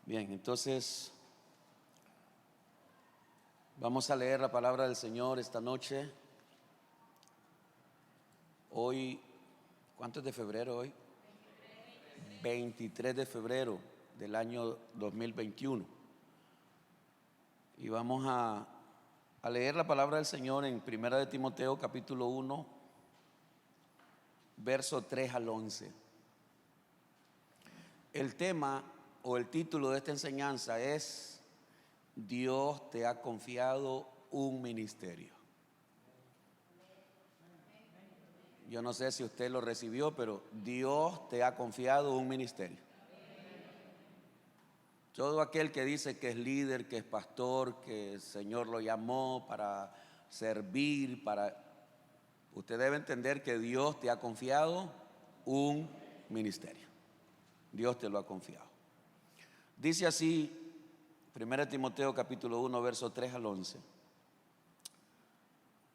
Bien, entonces vamos a leer la palabra del Señor esta noche. Hoy, ¿cuánto es de febrero hoy? 23 de febrero del año 2021. Y vamos a leer la palabra del Señor en 1 de Timoteo capítulo 1, verso 3 al 11. El tema o el título de esta enseñanza es: Dios te ha confiado un ministerio. Yo no sé si usted lo recibió, pero Dios te ha confiado un ministerio. Todo aquel que dice que es líder, que es pastor, que el Señor lo llamó para servir, usted debe entender que Dios te ha confiado un ministerio. Dios te lo ha confiado. Dice así 1 Timoteo capítulo 1, verso 3 al 11.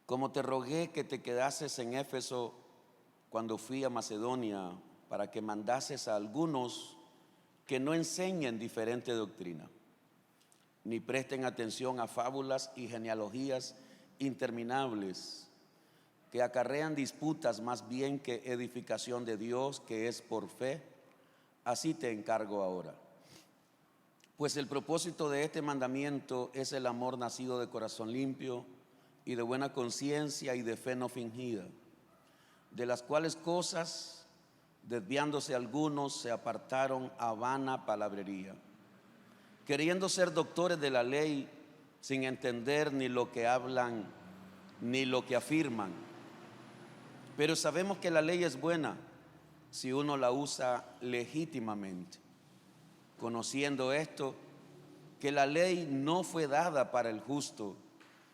Como te rogué que te quedases en Éfeso cuando fui a Macedonia, para que mandases a algunos que no enseñen diferente doctrina, ni presten atención a fábulas y genealogías interminables, que acarrean disputas más bien que edificación de Dios, que es por fe. Así te encargo ahora. Pues el propósito de este mandamiento es el amor nacido de corazón limpio y de buena conciencia y de fe no fingida, de las cuales cosas, desviándose algunos, se apartaron a vana palabrería, queriendo ser doctores de la ley, sin entender ni lo que hablan ni lo que afirman. Pero sabemos que la ley es buena si uno la usa legítimamente, conociendo esto, que la ley no fue dada para el justo,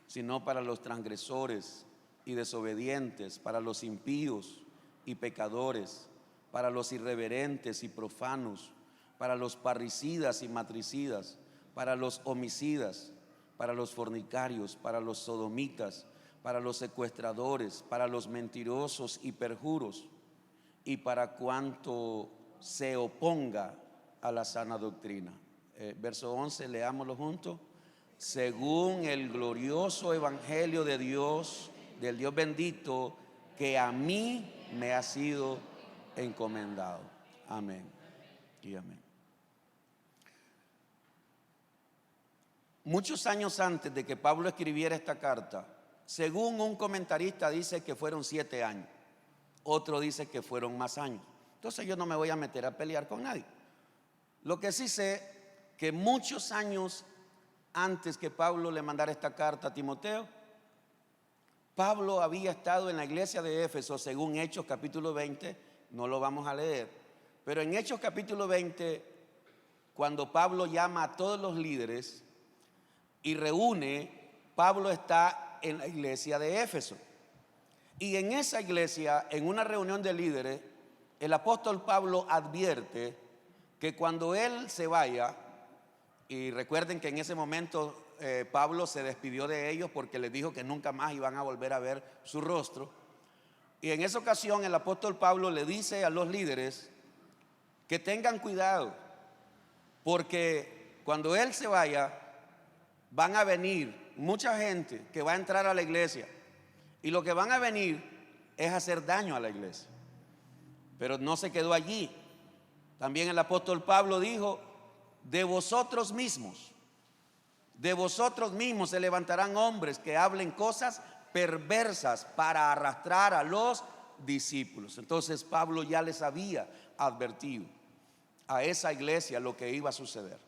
sino para los transgresores y desobedientes, para los impíos y pecadores, para los irreverentes y profanos, para los parricidas y matricidas, para los homicidas, para los fornicarios, para los sodomitas, para los secuestradores, para los mentirosos y perjuros, y para cuanto se oponga a la sana doctrina. Verso 11, leámoslo juntos. Según el glorioso evangelio de Dios, del Dios bendito, que a mí me ha sido encomendado. Amén y amén. Muchos años antes de que Pablo escribiera esta carta, según un comentarista dice que fueron 7 años, otro dice que fueron más años. Entonces yo no me voy a meter a pelear con nadie. Lo que sí sé, que muchos años antes que Pablo le mandara esta carta a Timoteo, Pablo había estado en la iglesia de Éfeso, según Hechos capítulo 20, no lo vamos a leer, pero en Hechos capítulo 20, cuando Pablo llama a todos los líderes y reúne, Pablo está en la iglesia de Éfeso. Y en esa iglesia, en una reunión de líderes, el apóstol Pablo advierte que cuando él se vaya, y recuerden que en ese momento Pablo se despidió de ellos porque les dijo que nunca más iban a volver a ver su rostro. Y en esa ocasión el apóstol Pablo le dice a los líderes que tengan cuidado, porque cuando él se vaya van a venir mucha gente que va a entrar a la iglesia, y lo que van a venir es hacer daño a la iglesia. Pero no se quedó allí. También el apóstol Pablo dijo: de vosotros mismos se levantarán hombres que hablen cosas perversas para arrastrar a los discípulos. Entonces Pablo ya les había advertido a esa iglesia lo que iba a suceder.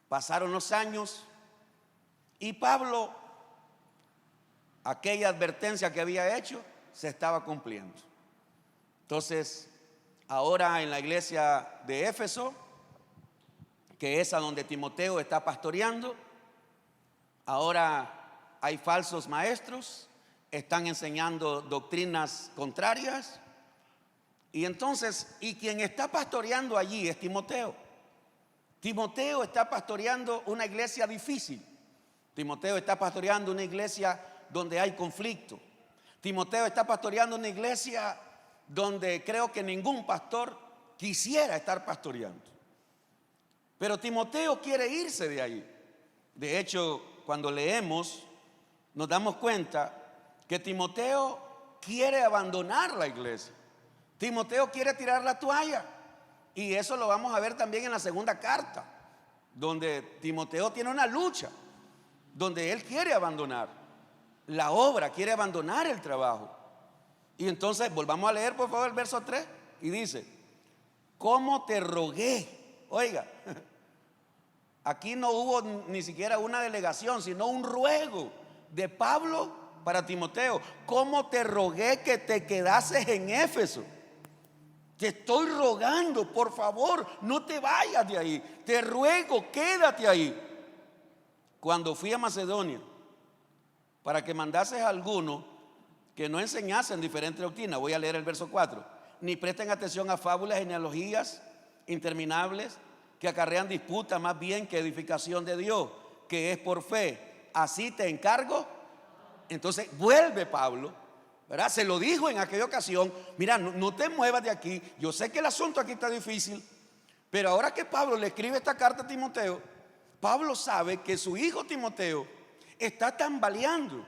Pasaron los años y Pablo, aquella advertencia que había hecho, se estaba cumpliendo. Entonces, ahora en la iglesia de Éfeso, que es a donde Timoteo está pastoreando, ahora hay falsos maestros, están enseñando doctrinas contrarias, y entonces, quien está pastoreando allí es Timoteo. Timoteo está pastoreando una iglesia difícil. Timoteo está pastoreando una iglesia donde hay conflicto. Timoteo está pastoreando una iglesia donde creo que ningún pastor quisiera estar pastoreando. Pero Timoteo quiere irse de ahí. De hecho, cuando leemos, nos damos cuenta que Timoteo quiere abandonar la iglesia. Timoteo quiere tirar la toalla. Y eso lo vamos a ver también en la segunda carta, donde Timoteo tiene una lucha, donde él quiere abandonar la obra, quiere abandonar el trabajo. Y entonces volvamos a leer por favor el verso 3 y dice: ¿cómo te rogué? Oiga, aquí no hubo ni siquiera una delegación, sino un ruego de Pablo para Timoteo. ¿Cómo te rogué que te quedases en Éfeso? Te estoy rogando, por favor, no te vayas de ahí. Te ruego, quédate ahí. Cuando fui a Macedonia, para que mandases a alguno que no enseñasen diferente doctrina, voy a leer el verso 4, ni presten atención a fábulas, genealogías interminables que acarrean disputa más bien que edificación de Dios, que es por fe. Así te encargo. Entonces vuelve Pablo, ¿verdad? Se lo dijo en aquella ocasión: mira, no te muevas de aquí. Yo sé que el asunto aquí está difícil, pero ahora que Pablo le escribe esta carta a Timoteo, Pablo sabe que su hijo Timoteo está tambaleando.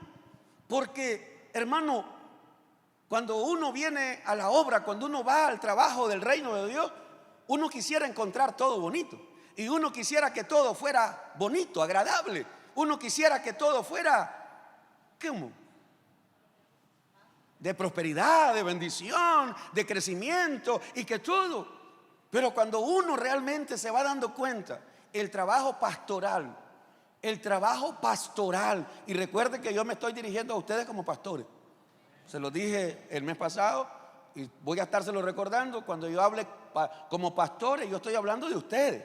Porque, hermano, cuando uno viene a la obra, cuando uno va al trabajo del reino de Dios, uno quisiera encontrar todo bonito. Y uno quisiera que todo fuera bonito, agradable. Uno quisiera que todo fuera, ¿cómo? De prosperidad, de bendición, de crecimiento y que todo. Pero cuando uno realmente se va dando cuenta, el trabajo pastoral, y recuerden que yo me estoy dirigiendo a ustedes como pastores. Se lo dije el mes pasado y voy a estárselo recordando. Cuando yo hable como pastores, yo estoy hablando de ustedes,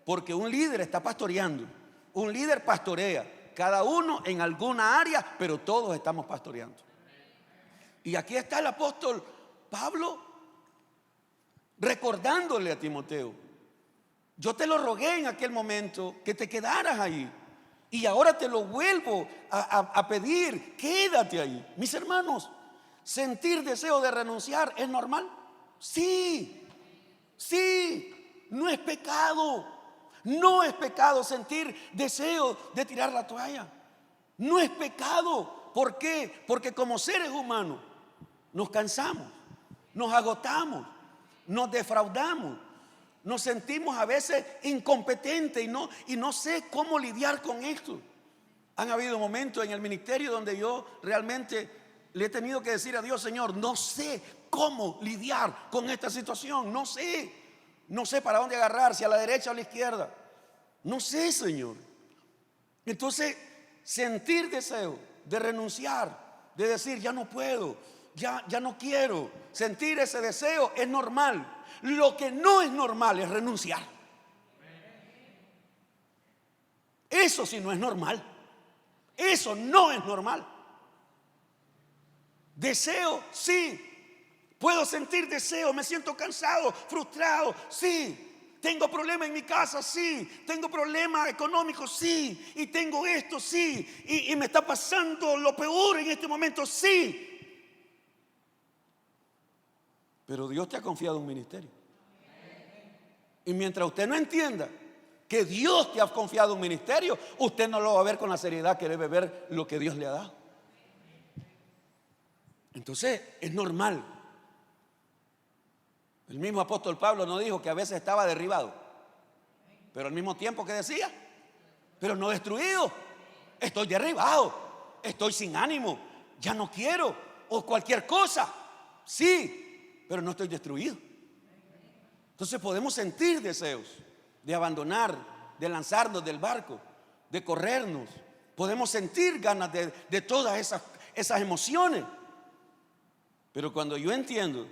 porque un líder está pastoreando, un líder pastorea, cada uno en alguna área, pero todos estamos pastoreando. Y aquí está el apóstol Pablo recordándole a Timoteo: yo te lo rogué en aquel momento que te quedaras ahí, y ahora te lo vuelvo a pedir, quédate ahí. Mis hermanos, sentir deseo de renunciar es normal. Sí, no es pecado. No es pecado sentir deseo de tirar la toalla. No es pecado. ¿Por qué? Porque como seres humanos nos cansamos, nos agotamos, nos defraudamos, nos sentimos a veces incompetentes y no sé cómo lidiar con esto. Han habido momentos en el ministerio donde yo realmente le he tenido que decir a Dios: Señor, no sé cómo lidiar con esta situación. No sé para dónde agarrar, si a la derecha o a la izquierda. No sé, Señor. Entonces, sentir deseo de renunciar, de decir ya no puedo, ya no quiero, sentir ese deseo es normal. Lo que no es normal es renunciar. Eso sí no es normal. Eso no es normal. Deseo, sí. Puedo sentir deseo, me siento cansado, frustrado, sí. Tengo problemas en mi casa, sí. Tengo problemas económicos, sí. Y tengo esto, sí. Y me está pasando lo peor en este momento, sí. Pero Dios te ha confiado un ministerio. Y mientras usted no entienda que Dios te ha confiado un ministerio, usted no lo va a ver con la seriedad que debe ver lo que Dios le ha dado. Entonces es normal. El mismo apóstol Pablo nos dijo que a veces estaba derribado, pero al mismo tiempo que decía: pero no destruido, estoy derribado, estoy sin ánimo, ya no quiero, o cualquier cosa. Sí, pero no estoy destruido. Entonces podemos sentir deseos de abandonar, de lanzarnos del barco, de corrernos. Podemos sentir ganas de todas esas emociones. Pero cuando yo entiendo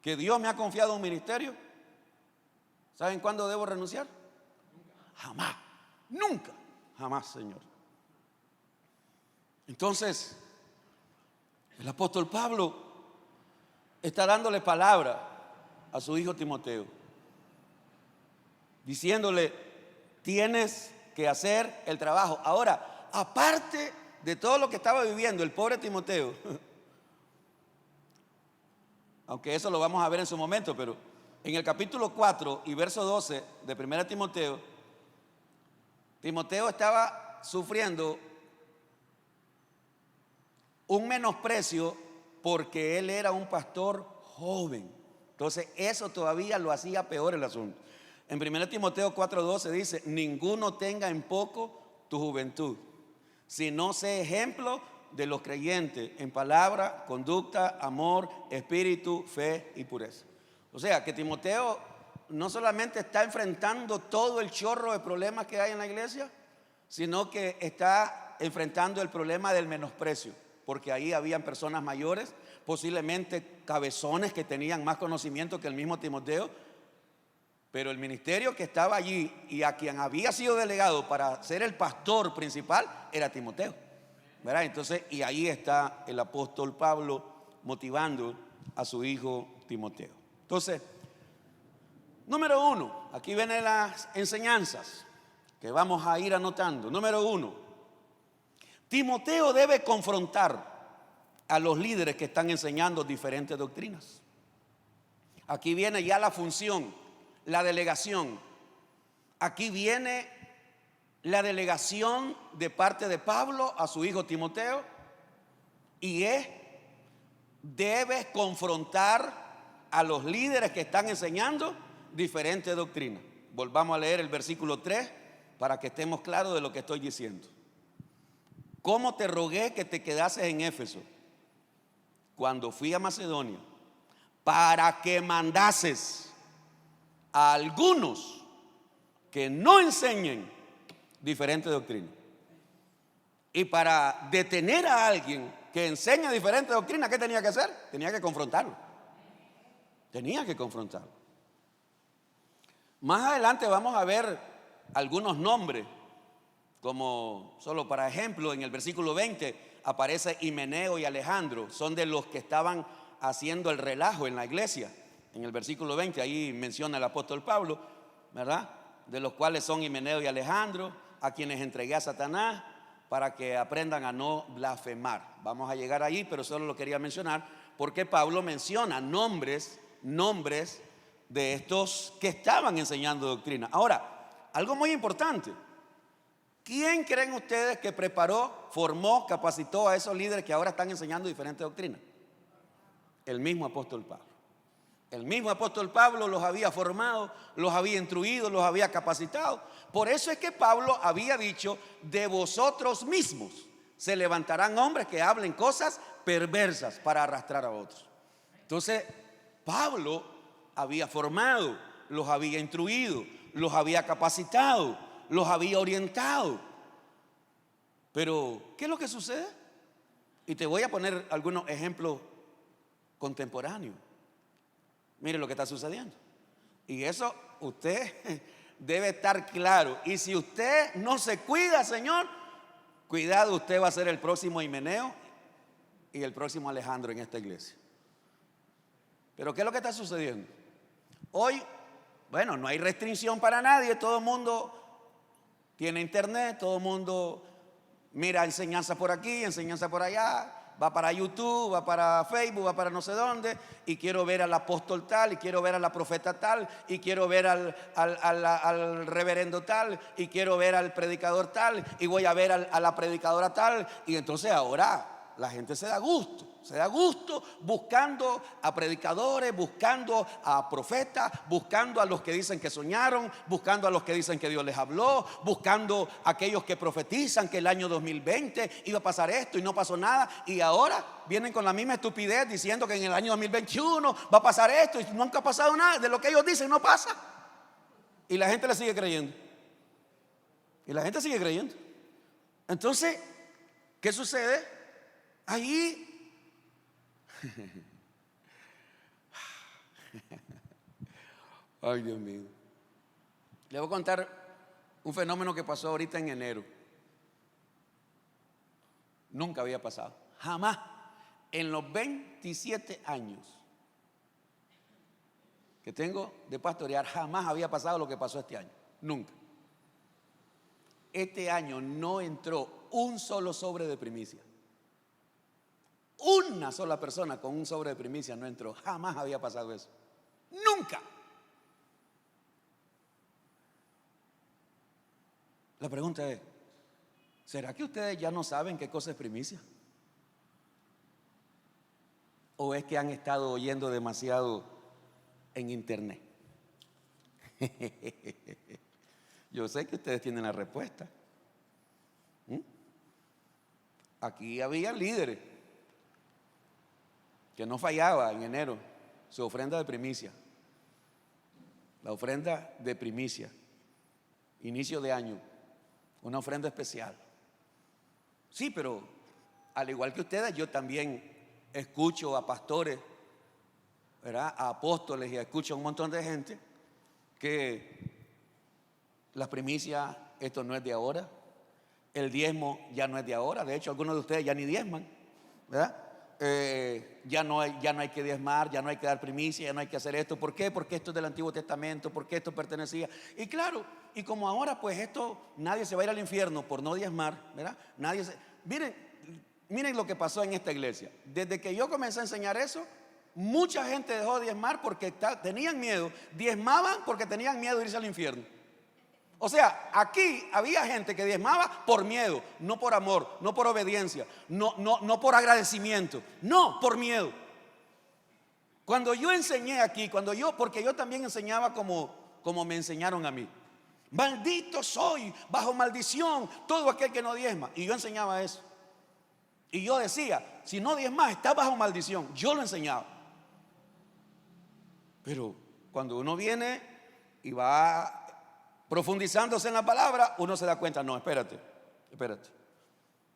que Dios me ha confiado un ministerio, ¿saben cuándo debo renunciar? Jamás, nunca, jamás, Señor. Entonces, el apóstol Pablo está dándole palabra a su hijo Timoteo, diciéndole: tienes que hacer el trabajo. Ahora, aparte de todo lo que estaba viviendo el pobre Timoteo, aunque eso lo vamos a ver en su momento, pero En el capítulo 4 y verso 12 de 1 Timoteo, Timoteo estaba sufriendo un menosprecio porque él era un pastor joven. Entonces eso todavía lo hacía peor el asunto. En 1 Timoteo 4:12 dice: ninguno tenga en poco tu juventud, sino sé ejemplo de los creyentes en palabra, conducta, amor, espíritu, fe y pureza. O sea que Timoteo no solamente está enfrentando todo el chorro de problemas que hay en la iglesia, sino que está enfrentando el problema del menosprecio, porque ahí habían personas mayores, posiblemente cabezones que tenían más conocimiento que el mismo Timoteo, pero el ministerio que estaba allí y a quien había sido delegado para ser el pastor principal era Timoteo, ¿verdad? Entonces, y ahí está el apóstol Pablo motivando a su hijo Timoteo. Entonces, número 1, aquí vienen las enseñanzas que vamos a ir anotando. Número 1, Timoteo debe confrontar a los líderes que están enseñando diferentes doctrinas. Aquí viene ya la función, la delegación. Aquí viene la delegación de parte de Pablo a su hijo Timoteo, y debe confrontar a los líderes que están enseñando diferentes doctrinas. Volvamos a leer el versículo 3 para que estemos claros de lo que estoy diciendo. ¿Cómo te rogué que te quedases en Éfeso cuando fui a Macedonia, para que mandases a algunos que no enseñen diferentes doctrinas? Y para detener a alguien que enseña diferentes doctrinas, ¿qué tenía que hacer? Tenía que confrontarlo. Tenía que confrontarlo. Más adelante vamos a ver algunos nombres, como solo para ejemplo, en el versículo 20 aparece Himeneo y Alejandro, son de los que estaban haciendo el relajo en la iglesia. En el versículo 20 ahí menciona el apóstol Pablo, ¿verdad? De los cuales son Himeneo y Alejandro, a quienes entregué a Satanás para que aprendan a no blasfemar. Vamos a llegar ahí, pero solo lo quería mencionar porque Pablo menciona nombres de estos que estaban enseñando doctrina. Ahora, algo muy importante: ¿quién creen ustedes que preparó, formó, capacitó a esos líderes que ahora están enseñando diferentes doctrinas? El mismo apóstol Pablo. El mismo apóstol Pablo los había formado, los había instruido, los había capacitado. Por eso es que Pablo había dicho: de vosotros mismos se levantarán hombres que hablen cosas perversas para arrastrar a otros. Entonces, Pablo había formado, los había instruido, los había capacitado, los había orientado. Pero, ¿qué es lo que sucede? Y te voy a poner algunos ejemplos contemporáneos. Mire lo que está sucediendo. Y eso usted debe estar claro. Y si usted no se cuida, Señor, cuidado, usted va a ser el próximo Himeneo y el próximo Alejandro en esta iglesia. Pero ¿qué es lo que está sucediendo? Hoy, bueno, no hay restricción para nadie. Todo el mundo tiene internet, todo el mundo mira enseñanza por aquí, enseñanza por allá, va para YouTube, va para Facebook, va para no sé dónde, y quiero ver al apóstol tal, y quiero ver a la profeta tal, y quiero ver al reverendo tal, y quiero ver al predicador tal, y voy a ver a la predicadora tal. Y entonces ahora la gente se da gusto buscando a predicadores, buscando a profetas, buscando a los que dicen que soñaron, buscando a los que dicen que Dios les habló, buscando a aquellos que profetizan que el año 2020 iba a pasar esto y no pasó nada, y ahora vienen con la misma estupidez diciendo que en el año 2021 va a pasar esto y nunca ha pasado nada. De lo que ellos dicen no pasa, y la gente le sigue creyendo, Entonces, ¿qué sucede? Ahí ay, Dios mío. Le voy a contar un fenómeno que pasó ahorita en enero. Nunca había pasado, jamás, en los 27 años que tengo de pastorear, jamás había pasado lo que pasó este año. Nunca. Este año no entró un solo sobre de primicia. Una sola persona con un sobre de primicia no entró. Jamás había pasado eso. Nunca. La pregunta es, ¿será que ustedes ya no saben qué cosa es primicia? ¿O es que han estado oyendo demasiado en internet? Yo sé que ustedes tienen la respuesta. Aquí había líderes que no fallaba en enero su ofrenda de primicia. La ofrenda de primicia, inicio de año, una ofrenda especial. Sí, pero al igual que ustedes, yo también escucho a pastores, ¿verdad?, a apóstoles, y escucho a un montón de gente que las primicias, esto no es de ahora, el diezmo ya no es de ahora. De hecho, algunos de ustedes ya ni diezman, ¿verdad? Ya no hay que diezmar, ya no hay que dar primicia, ya no hay que hacer esto. ¿Por qué? Porque esto es del Antiguo Testamento, porque esto pertenecía. Y claro, y como ahora pues esto, nadie se va a ir al infierno por no diezmar, ¿verdad? Miren lo que pasó en esta iglesia. Desde que yo comencé a enseñar eso, mucha gente dejó de diezmar porque tenían miedo. Diezmaban porque tenían miedo de irse al infierno. O sea, aquí había gente que diezmaba por miedo, no por amor, no por obediencia, no por agradecimiento, no, por miedo. Cuando yo enseñé aquí, porque yo también enseñaba como me enseñaron a mí. Maldito soy, bajo maldición, todo aquel que no diezma. Y yo enseñaba eso. Y yo decía, si no diezmas, estás bajo maldición. Yo lo enseñaba. Pero cuando uno viene y va profundizándose en la palabra, uno se da cuenta, no, espérate.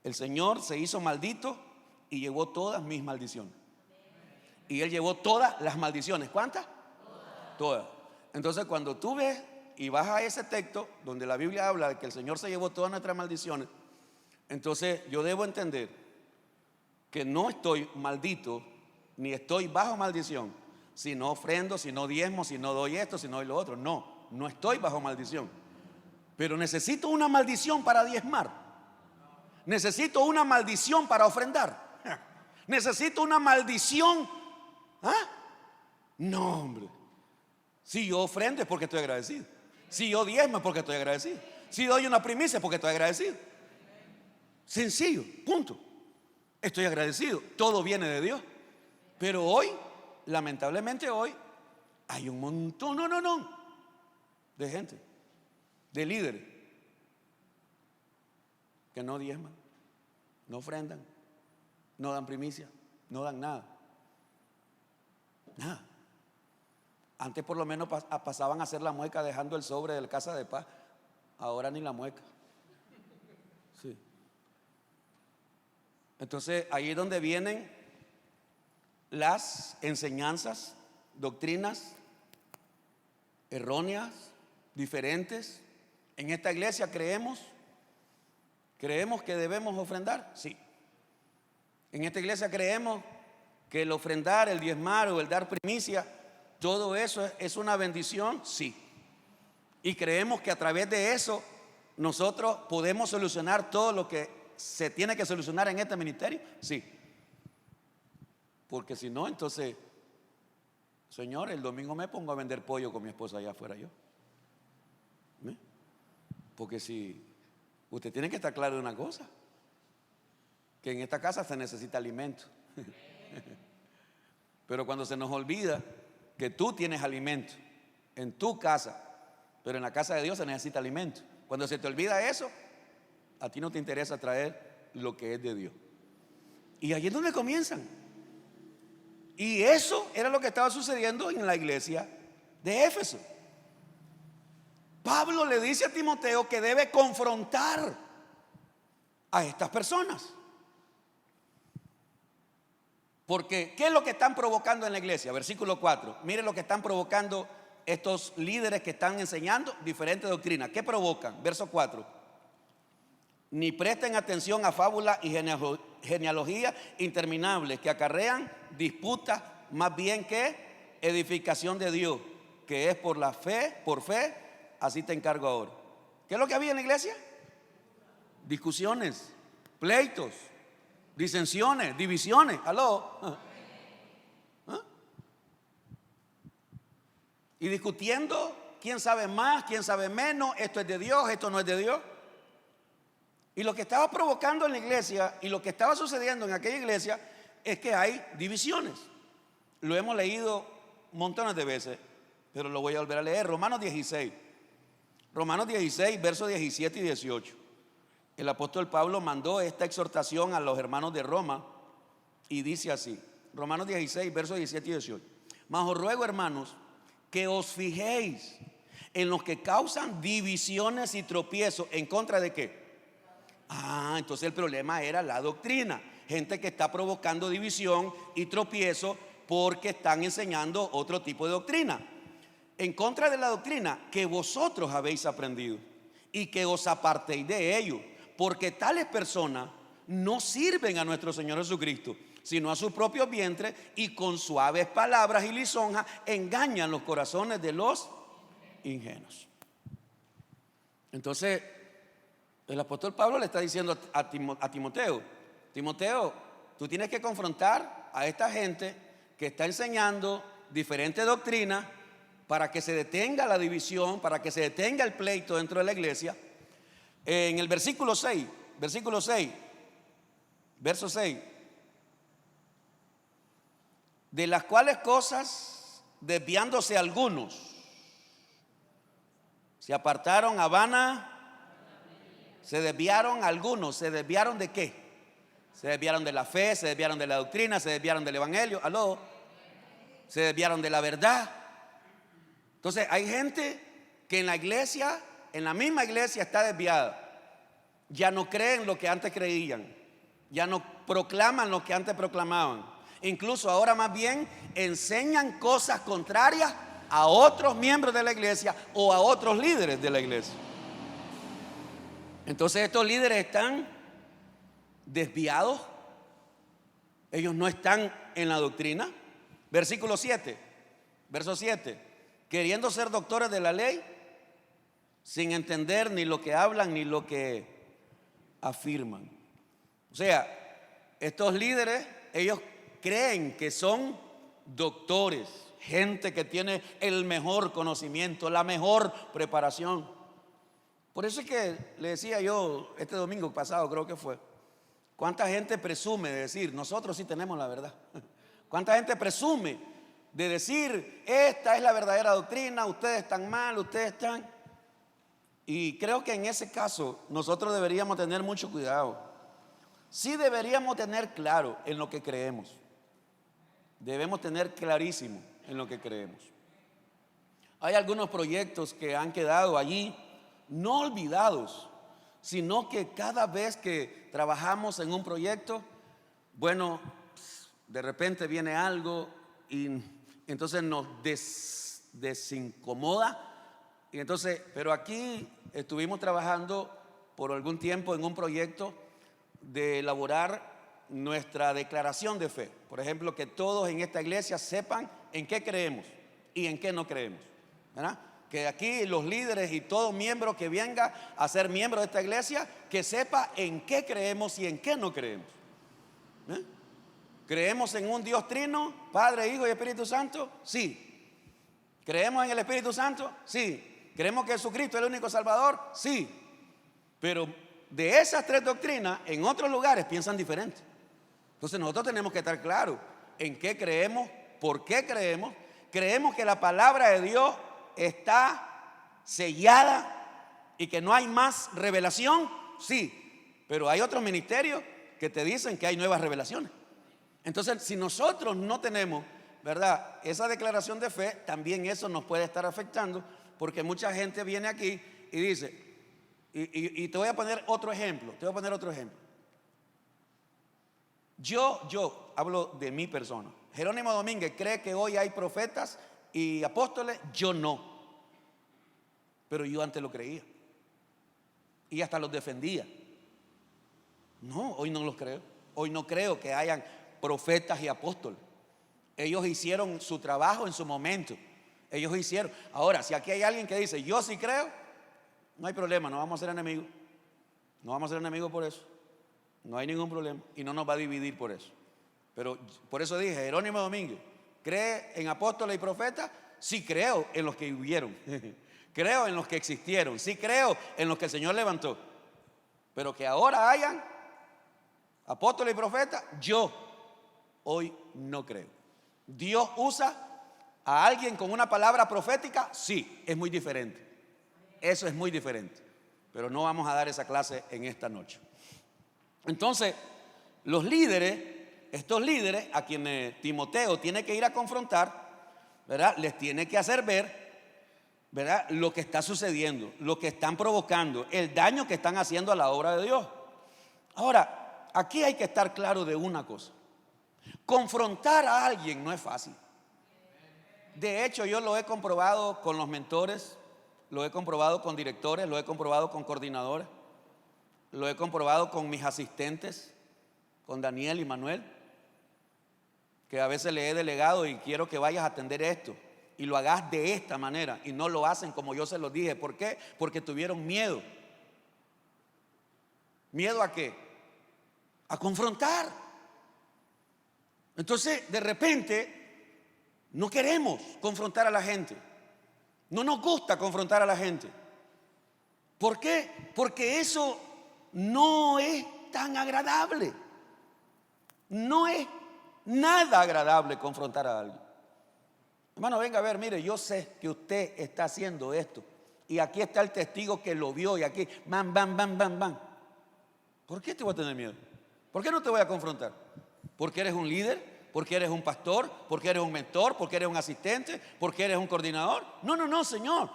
El Señor se hizo maldito y llevó todas mis maldiciones. Y Él llevó todas las maldiciones. ¿Cuántas? Todas. Entonces, cuando tú ves y vas a ese texto donde la Biblia habla de que el Señor se llevó todas nuestras maldiciones, entonces yo debo entender que no estoy maldito ni estoy bajo maldición si no ofrendo, si no diezmo, si no doy esto, si no doy lo otro. No estoy bajo maldición. Pero necesito una maldición para diezmar. Necesito una maldición para ofrendar. Necesito una maldición. No, hombre. Si yo ofrendo es porque estoy agradecido. Si yo diezmo es porque estoy agradecido. Si doy una primicia es porque estoy agradecido. Sencillo, punto. Estoy agradecido. Todo viene de Dios. Pero hoy, lamentablemente hoy, hay un montón, de gente, de líderes que no diezman, no ofrendan, no dan primicia, no dan nada. Antes por lo menos pasaban a hacer la mueca dejando el sobre de la casa de paz. Ahora ni la mueca. Sí. Entonces ahí es donde vienen las enseñanzas, doctrinas erróneas, diferentes. En esta iglesia creemos que debemos ofrendar, sí. En esta iglesia creemos que el ofrendar, el diezmar o el dar primicia, todo eso es una bendición, sí. Y creemos que a través de eso nosotros podemos solucionar todo lo que se tiene que solucionar en este ministerio, sí. Porque si no, entonces, Señor, el domingo me pongo a vender pollo con mi esposa allá afuera yo. Porque si usted tiene que estar claro de una cosa, que en esta casa se necesita alimento. Pero cuando se nos olvida que tú tienes alimento en tu casa, pero en la casa de Dios se necesita alimento. Cuando se te olvida eso, a ti no te interesa traer lo que es de Dios. Y allí es donde comienzan. Y eso era lo que estaba sucediendo en la iglesia de Éfeso. Pablo le dice a Timoteo que debe confrontar a estas personas. Porque, ¿qué es lo que están provocando en la iglesia? Versículo 4. Miren lo que están provocando estos líderes que están enseñando diferentes doctrinas. ¿Qué provocan? Verso 4. Ni presten atención a fábulas y genealogías interminables que acarrean disputas, más bien que edificación de Dios, que es por la fe, por fe. Así te encargo ahora. ¿Qué es lo que había en la iglesia? Discusiones, pleitos, disensiones, divisiones. ¿Aló? Y discutiendo quién sabe más, quién sabe menos, esto es de Dios, esto no es de Dios. Y lo que estaba provocando en la iglesia y lo que estaba sucediendo en aquella iglesia es que hay divisiones. Lo hemos leído montones de veces, pero lo voy a volver a leer. Romanos 16, versos 17 y 18. El apóstol Pablo mandó esta exhortación a los hermanos de Roma y dice así, Romanos 16, versos 17 y 18. Mas os ruego, hermanos, que os fijéis en los que causan divisiones y tropiezos. ¿En contra de qué? Entonces el problema era la doctrina. Gente que está provocando división y tropiezo porque están enseñando otro tipo de doctrina. En contra de la doctrina que vosotros habéis aprendido y que os apartéis de ello, porque tales personas no sirven a nuestro Señor Jesucristo, sino a su propio vientre, y con suaves palabras y lisonjas engañan los corazones de los ingenuos. Entonces el apóstol Pablo le está diciendo a Timoteo, Timoteo, tú tienes que confrontar a esta gente que está enseñando diferentes doctrinas para que se detenga la división, para que se detenga el pleito dentro de la iglesia. En el verso 6, de las cuales cosas, desviándose algunos, se apartaron a vana. Se desviaron algunos. ¿Se desviaron de qué? Se desviaron de la fe, se desviaron de la doctrina, se desviaron del evangelio. ¿Aló? Se desviaron de la verdad. Entonces hay gente que en la iglesia, en la misma iglesia, está desviada. Ya no creen lo que antes creían. Ya no proclaman lo que antes proclamaban. Incluso ahora más bien enseñan cosas contrarias a otros miembros de la iglesia o a otros líderes de la iglesia. Entonces estos líderes están desviados. Ellos no están en la doctrina. Verso 7, queriendo ser doctores de la ley, sin entender ni lo que hablan ni lo que afirman. O sea, estos líderes, ellos creen que son doctores, gente que tiene el mejor conocimiento, la mejor preparación. Por eso es que le decía yo este domingo pasado, creo que fue, ¿cuánta gente presume de decir, nosotros sí tenemos la verdad? ¿Cuánta gente presume de decir, esta es la verdadera doctrina, ustedes están mal, ustedes están? Y creo que en ese caso nosotros deberíamos tener mucho cuidado. Sí deberíamos tener claro en lo que creemos. Debemos tener clarísimo en lo que creemos. Hay algunos proyectos que han quedado allí, no olvidados, sino que cada vez que trabajamos en un proyecto, bueno, de repente viene algo y entonces nos desincomoda. Y entonces, pero aquí estuvimos trabajando por algún tiempo en un proyecto de elaborar nuestra declaración de fe. Por ejemplo, que todos en esta iglesia sepan en qué creemos y en qué no creemos, ¿verdad? Que aquí los líderes y todo miembro que venga a ser miembro de esta iglesia, que sepa en qué creemos y en qué no creemos. ¿Creemos en un Dios trino, Padre, Hijo y Espíritu Santo? Sí. ¿Creemos en el Espíritu Santo? Sí. ¿Creemos que Jesucristo es el único Salvador? Sí. Pero de esas tres doctrinas, en otros lugares piensan diferente. Entonces nosotros tenemos que estar claros en qué creemos, por qué creemos. Creemos que la palabra de Dios está sellada y que no hay más revelación, sí, pero hay otros ministerios que te dicen que hay nuevas revelaciones. Entonces, si nosotros no tenemos, ¿verdad?, esa declaración de fe, también eso nos puede estar afectando, porque mucha gente viene aquí y dice, y te voy a poner otro ejemplo, Yo hablo de mi persona. Jerónimo Domínguez cree que hoy hay profetas y apóstoles, yo no. Pero yo antes lo creía. Y hasta los defendía. No, hoy no los creo. Hoy no creo que hayan profetas y apóstoles. Ellos hicieron su trabajo en su momento. Ellos hicieron. Ahora, si aquí hay alguien que dice, yo sí creo, no hay problema, no vamos a ser enemigos. No vamos a ser enemigos por eso. No hay ningún problema y no nos va a dividir por eso. Pero por eso dije, Jerónimo Domínguez, ¿cree en apóstoles y profetas? Sí creo en los que vivieron. Creo en los que existieron. Sí creo en los que el Señor levantó. Pero que ahora hayan apóstoles y profetas, yo hoy no creo. Dios usa a alguien con una palabra profética, sí, es muy diferente. Eso es muy diferente. Pero no vamos a dar esa clase en esta noche. Entonces, los líderes, estos líderes a quienes Timoteo tiene que ir a confrontar, ¿verdad? Les tiene que hacer ver, ¿verdad?, lo que está sucediendo, lo que están provocando, el daño que están haciendo a la obra de Dios. Ahora, aquí hay que estar claro de una cosa: confrontar a alguien no es fácil. De hecho, yo lo he comprobado con los mentores, lo he comprobado con directores, lo he comprobado con coordinadores, lo he comprobado con mis asistentes, con Daniel y Manuel, que a veces le he delegado y quiero que vayas a atender esto y lo hagas de esta manera, y no lo hacen como yo se los dije. ¿Por qué? Porque tuvieron miedo. ¿Miedo a qué? A confrontar. Entonces, de repente, no queremos confrontar a la gente. No nos gusta confrontar a la gente. ¿Por qué? Porque eso no es tan agradable. No es nada agradable confrontar a alguien. Hermano, venga a ver, mire, yo sé que usted está haciendo esto, y aquí está el testigo que lo vio, y aquí, bam, bam, bam, bam, bam. ¿Por qué te voy a tener miedo? ¿Por qué no te voy a confrontar? ¿Porque eres un líder? ¿Porque eres un pastor? ¿Porque eres un mentor? ¿Porque eres un asistente? ¿Porque eres un coordinador? No, no, no, Señor.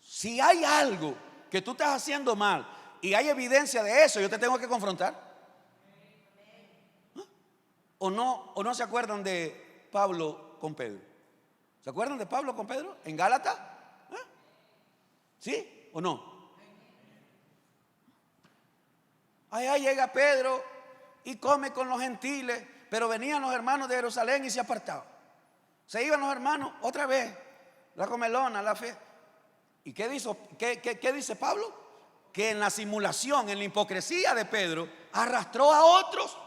Si hay algo que tú estás haciendo mal y hay evidencia de eso, yo te tengo que confrontar. ¿Ah? ¿O no se acuerdan de Pablo con Pedro? ¿Se acuerdan de Pablo con Pedro en Gálatas? ¿Ah? ¿Sí o no? Allá llega Pedro y come con los gentiles, pero venían los hermanos de Jerusalén y se apartaban. Se iban los hermanos otra vez, la comelona, la fe. ¿Y qué dice Pablo? Que en la simulación, en la hipocresía de Pedro, arrastró a otros.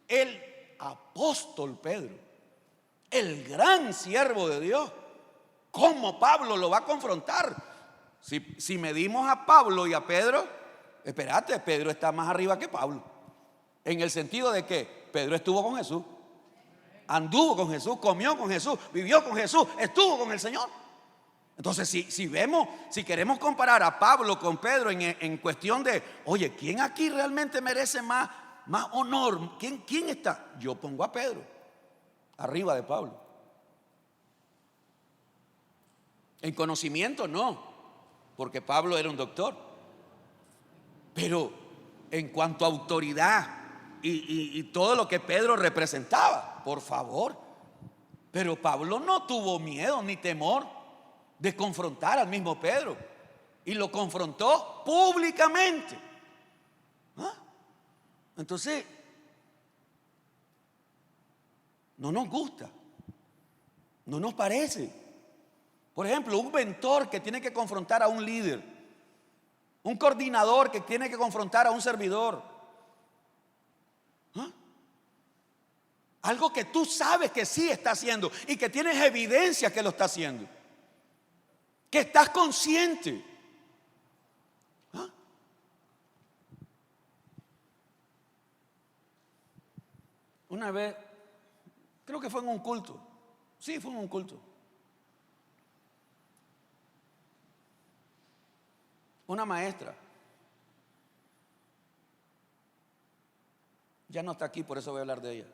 El apóstol Pedro, el gran siervo de Dios, ¿cómo Pablo lo va a confrontar? Si medimos a Pablo y a Pedro, espérate, Pedro está más arriba que Pablo, en el sentido de que Pedro estuvo con Jesús, anduvo con Jesús, comió con Jesús, vivió con Jesús, estuvo con el Señor. Entonces, si queremos comparar a Pablo con Pedro en cuestión de, oye, ¿quién aquí realmente merece más honor? ¿Quién está? Yo pongo a Pedro arriba de Pablo. En conocimiento no, porque Pablo era un doctor. Pero en cuanto a autoridad y todo lo que Pedro representaba, por favor. Pero Pablo no tuvo miedo ni temor de confrontar al mismo Pedro, y lo confrontó públicamente. ¿Ah? Entonces, no nos gusta, no nos parece. Por ejemplo, un mentor que tiene que confrontar a un líder, un coordinador que tiene que confrontar a un servidor. ¿Ah? Algo que tú sabes que sí está haciendo y que tienes evidencia que lo está haciendo, que estás consciente. ¿Ah? Una vez, creo que fue en un culto. Sí, fue en un culto. Una maestra, ya no está aquí, por eso voy a hablar de ella.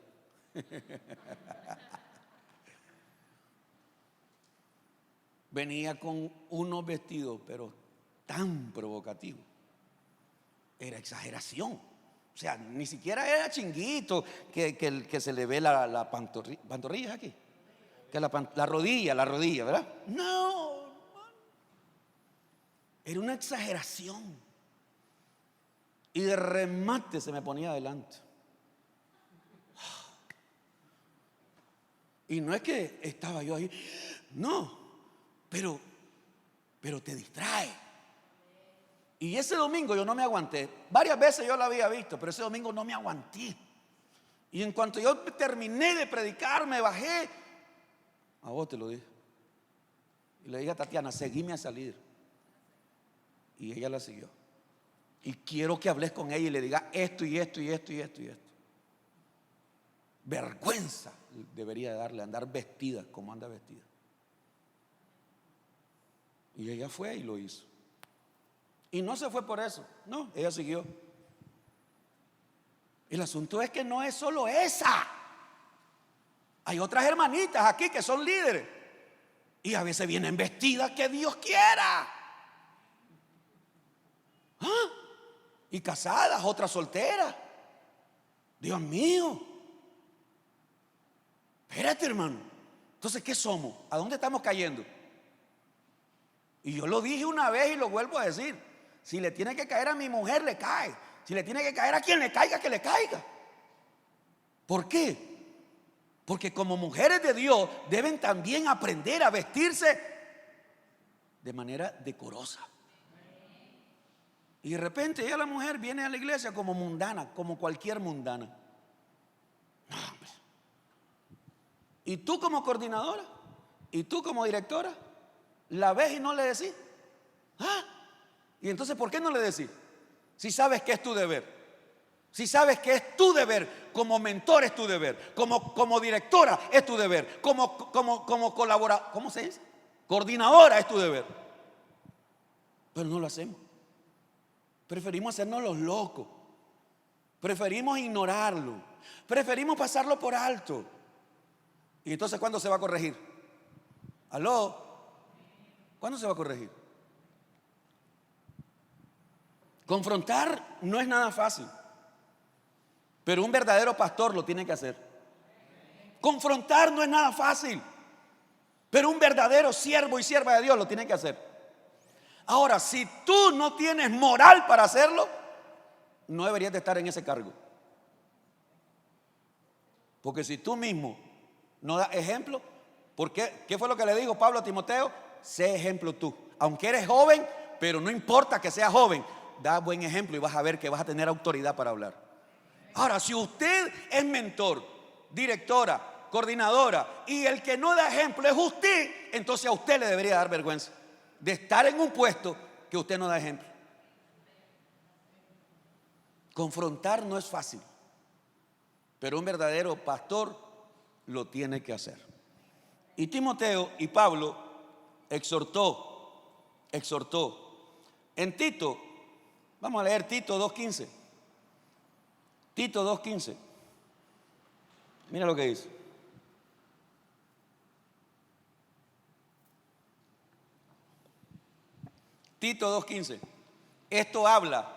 Venía con unos vestidos, pero tan provocativos. Era exageración. O sea, ni siquiera era chinguito que se le ve la pantorrilla aquí, que la rodilla, ¿verdad? No, era una exageración. Y de remate se me ponía adelante. Y no es que estaba yo ahí, no, pero te distrae. Y ese domingo yo no me aguanté. Varias veces yo lo había visto, pero ese domingo no me aguanté. Y en cuanto yo terminé de predicar, me bajé. A vos te lo dije. Y le dije a Tatiana, seguime a salir. Y ella la siguió. Y quiero que hables con ella y le digas esto y esto y esto y esto y esto. Vergüenza debería darle andar vestida como anda vestida. Y ella fue y lo hizo. Y no se fue por eso, no, ella siguió. El asunto es que no es solo esa. Hay otras hermanitas aquí que son líderes y a veces vienen vestidas que Dios quiera. ¿Ah? Y casadas, otras solteras. Dios mío. Espérate, hermano. Entonces, ¿qué somos? ¿A dónde estamos cayendo? Y yo lo dije una vez y lo vuelvo a decir. Si le tiene que caer a mi mujer, le cae. Si le tiene que caer a quien le caiga, que le caiga. ¿Por qué? Porque como mujeres de Dios deben también aprender a vestirse de manera decorosa. Y de repente ella, la mujer, viene a la iglesia como mundana, como cualquier mundana. No, hombre. Y tú como coordinadora, y tú como directora, la ves y no le decís. ¿Ah? Y entonces, ¿por qué no le decís? Si sabes que es tu deber. Si sabes que es tu deber, como mentor es tu deber, como directora es tu deber, como colaboradora, ¿cómo se dice? Coordinadora es tu deber. Pero no lo hacemos. Preferimos hacernos los locos. Preferimos ignorarlo. Preferimos pasarlo por alto. Y entonces, ¿cuándo se va a corregir? ¿Aló? ¿Cuándo se va a corregir? Confrontar no es nada fácil, pero un verdadero pastor lo tiene que hacer. Confrontar no es nada fácil, pero un verdadero siervo y sierva de Dios lo tiene que hacer. Ahora, si tú no tienes moral para hacerlo, no deberías de estar en ese cargo. Porque si tú mismo no das ejemplo, ¿qué fue lo que le dijo Pablo a Timoteo? Sé ejemplo tú. Aunque eres joven, pero no importa que seas joven, da buen ejemplo y vas a ver que vas a tener autoridad para hablar. Ahora, si usted es mentor, directora, coordinadora y el que no da ejemplo es usted, entonces a usted le debería dar vergüenza de estar en un puesto que usted no da ejemplo. Confrontar no es fácil, pero un verdadero pastor lo tiene que hacer. Y Timoteo y Pablo exhortó en Tito. Vamos a leer Tito 2:15. Tito 2:15. Mira lo que dice. Tito 2:15. Esto habla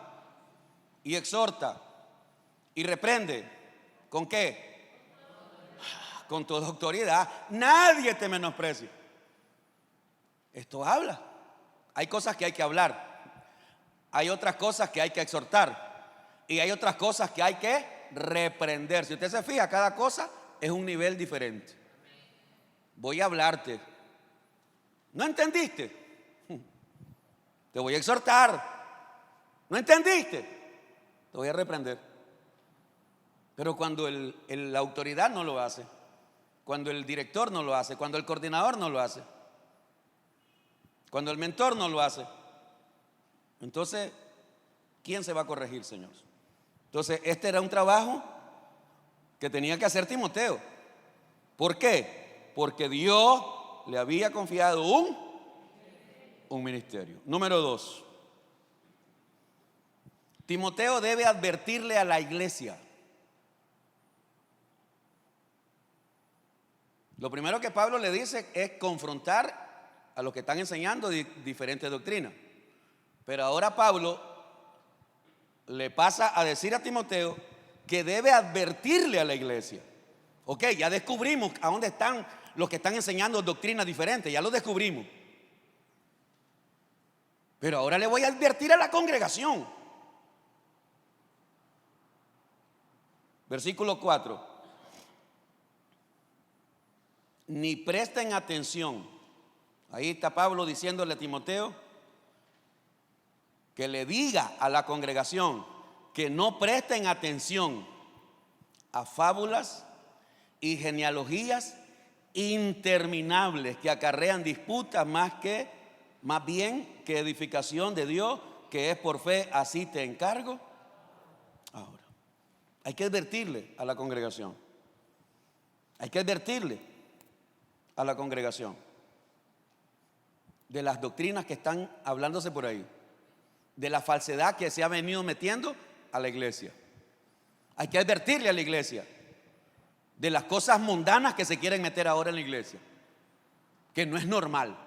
y exhorta y reprende. ¿Con qué? Con toda autoridad. Nadie te menosprecia. Esto habla. Hay cosas que hay que hablar. Hay otras cosas que hay que exhortar. Y hay otras cosas que hay que reprender. Si usted se fija, cada cosa es un nivel diferente. Voy a hablarte. ¿No entendiste? Te voy a exhortar. ¿No entendiste? Te voy a reprender. Pero cuando la autoridad no lo hace, cuando el director no lo hace, cuando el coordinador no lo hace, cuando el mentor no lo hace, entonces, ¿quién se va a corregir, Señor? Entonces, este era un trabajo que tenía que hacer Timoteo. ¿Por qué? Porque Dios le había confiado un ministerio. Número 2. Timoteo debe advertirle a la iglesia. Lo primero que Pablo le dice es confrontar a los que están enseñando diferentes doctrinas. Pero ahora Pablo le pasa a decir a Timoteo que debe advertirle a la iglesia. Ok, ya descubrimos a dónde están los que están enseñando doctrinas diferentes, ya lo descubrimos. Pero ahora le voy a advertir a la congregación. Versículo 4. Ni presten atención. Ahí está Pablo diciéndole a Timoteo que le diga a la congregación que no presten atención a fábulas y genealogías interminables que acarrean disputas más bien que edificación de Dios que es por fe, así te encargo ahora. Hay que advertirle a la congregación. Hay que advertirle a la congregación de las doctrinas que están hablándose por ahí, de la falsedad que se ha venido metiendo a la iglesia. Hay que advertirle a la iglesia de las cosas mundanas que se quieren meter ahora en la iglesia, que no es normal.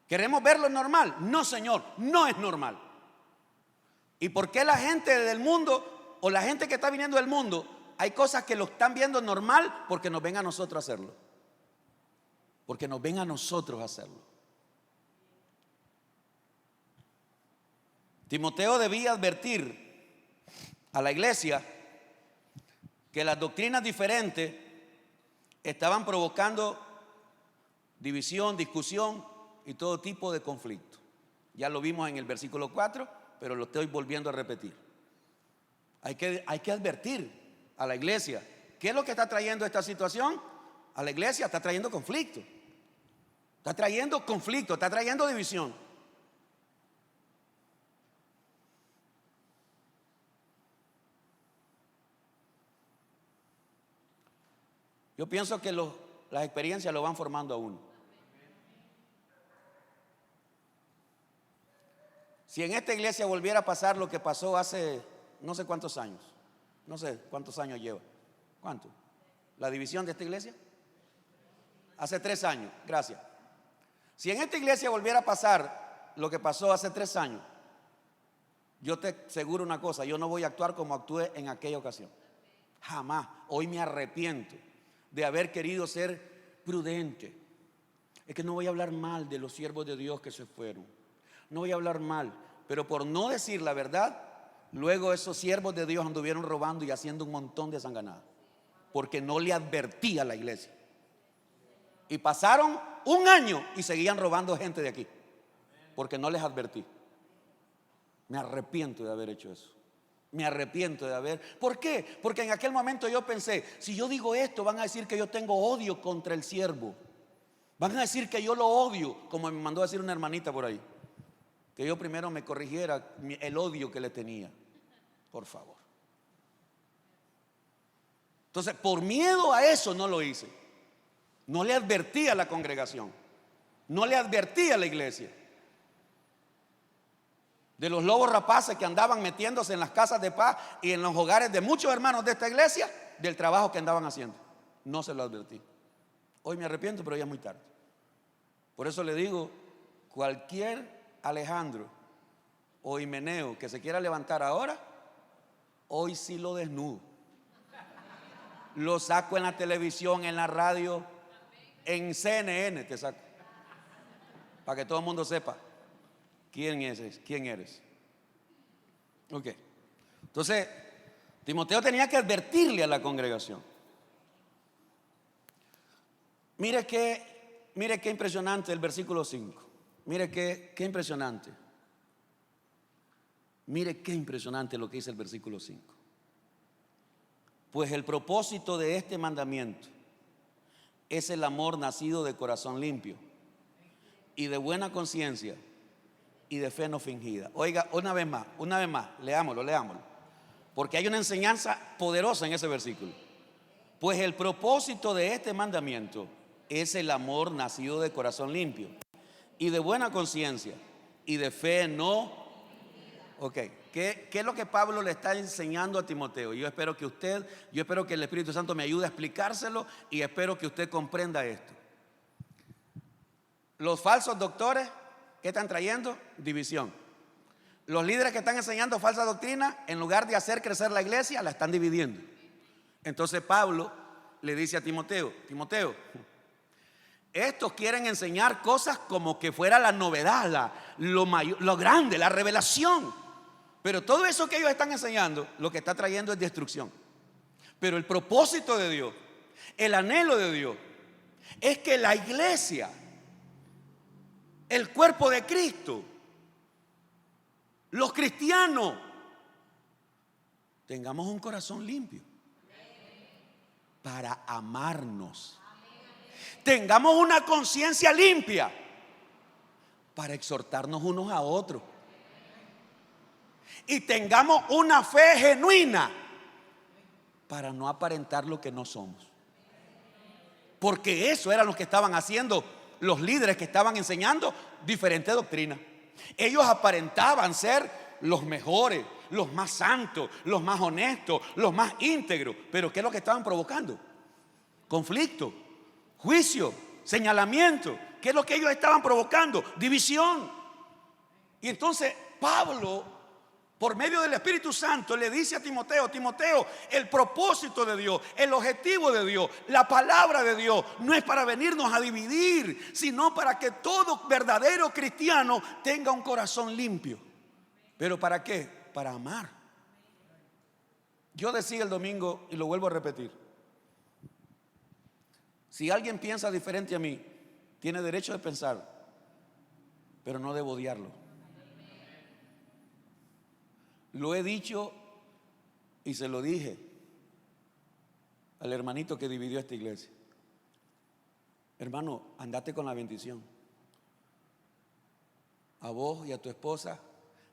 ¿Queremos verlo normal? No, Señor, no es normal. ¿Y por qué la gente del mundo o la gente que está viniendo del mundo, hay cosas que lo están viendo normal? Porque nos ven a nosotros hacerlo. Porque nos ven a nosotros hacerlo. Timoteo debía advertir a la iglesia que las doctrinas diferentes estaban provocando división, discusión y todo tipo de conflicto. Ya lo vimos en el versículo 4, pero lo estoy volviendo a repetir. Hay que advertir a la iglesia. ¿Qué es lo que está trayendo esta situación? A la iglesia está trayendo conflicto. Está trayendo conflicto, está trayendo división. Yo pienso que las experiencias lo van formando a uno. Si en esta iglesia volviera a pasar lo que pasó hace no sé cuántos años, no sé cuántos años lleva. ¿Cuánto? ¿La división de esta iglesia? Hace 3 años, gracias. Si en esta iglesia volviera a pasar lo que pasó hace 3 años, yo te aseguro una cosa, yo no voy a actuar como actué en aquella ocasión. Jamás. Hoy me arrepiento de haber querido ser prudente. Es que no voy a hablar mal de los siervos de Dios que se fueron. No voy a hablar mal, pero por no decir la verdad, luego esos siervos de Dios anduvieron robando y haciendo un montón de sanganadas, porque no le advertí a la iglesia. Y pasaron 1 año y seguían robando gente de aquí, porque no les advertí. Me arrepiento de haber hecho eso. Me arrepiento de haber. ¿Por qué? Porque en aquel momento yo pensé, si yo digo esto, van a decir que yo tengo odio contra el siervo. Van a decir que yo lo odio, como me mandó a decir una hermanita por ahí, que yo primero me corrigiera el odio que le tenía. Por favor. Entonces, por miedo a eso no lo hice. No le advertí a la congregación. No le advertí a la iglesia de los lobos rapaces que andaban metiéndose en las casas de paz y en los hogares de muchos hermanos de esta iglesia, del trabajo que andaban haciendo. No se lo advertí. Hoy me arrepiento, pero ya es muy tarde. Por eso le digo, cualquier Alejandro o Himeneo que se quiera levantar ahora, hoy sí lo desnudo. Lo saco en la televisión, en la radio, en CNN te saco, para que todo el mundo sepa quién eres. Ok. Entonces, Timoteo tenía que advertirle a la congregación. Mire qué impresionante el versículo 5. Mire qué impresionante. Mire qué impresionante lo que dice el versículo 5. Pues el propósito de este mandamiento es el amor nacido de corazón limpio y de buena conciencia y de fe no fingida. Oiga, una vez más, leámoslo. Porque hay una enseñanza poderosa en ese versículo. Pues el propósito de este mandamiento es el amor nacido de corazón limpio y de buena conciencia y de fe no. Ok, ¿qué es lo que Pablo le está enseñando a Timoteo? Yo espero que el Espíritu Santo me ayude a explicárselo y espero que usted comprenda esto. Los falsos doctores, ¿qué están trayendo? División. Los líderes que están enseñando falsa doctrina, en lugar de hacer crecer la iglesia, la están dividiendo. Entonces Pablo le dice a Timoteo, estos quieren enseñar cosas como que fuera la novedad, lo grande, la revelación. Pero todo eso que ellos están enseñando, lo que está trayendo es destrucción. Pero el propósito de Dios, el anhelo de Dios, es que la iglesia, el cuerpo de Cristo, los cristianos, tengamos un corazón limpio para amarnos. Tengamos una conciencia limpia para exhortarnos unos a otros. y tengamos una fe genuina para no aparentar lo que no somos. Porque eso era lo que estaban haciendo los líderes que estaban enseñando diferente doctrina. Ellos aparentaban ser los mejores, los más santos, los más honestos, los más íntegros. Pero ¿qué es lo que estaban provocando? Conflicto, juicio, señalamiento. ¿Qué es lo que ellos estaban provocando? División. Y entonces Pablo, por medio del Espíritu Santo, le dice a Timoteo: Timoteo, el propósito de Dios, el objetivo de Dios, la palabra de Dios no es para venirnos a dividir, sino para que todo verdadero cristiano tenga un corazón limpio. ¿Pero para qué? Para amar. Yo decía el domingo, y lo vuelvo a repetir: si alguien piensa diferente a mí, tiene derecho de pensar, pero no debo odiarlo. Lo he dicho y se lo dije al hermanito que dividió esta iglesia: hermano, andate con la bendición. A vos y a tu esposa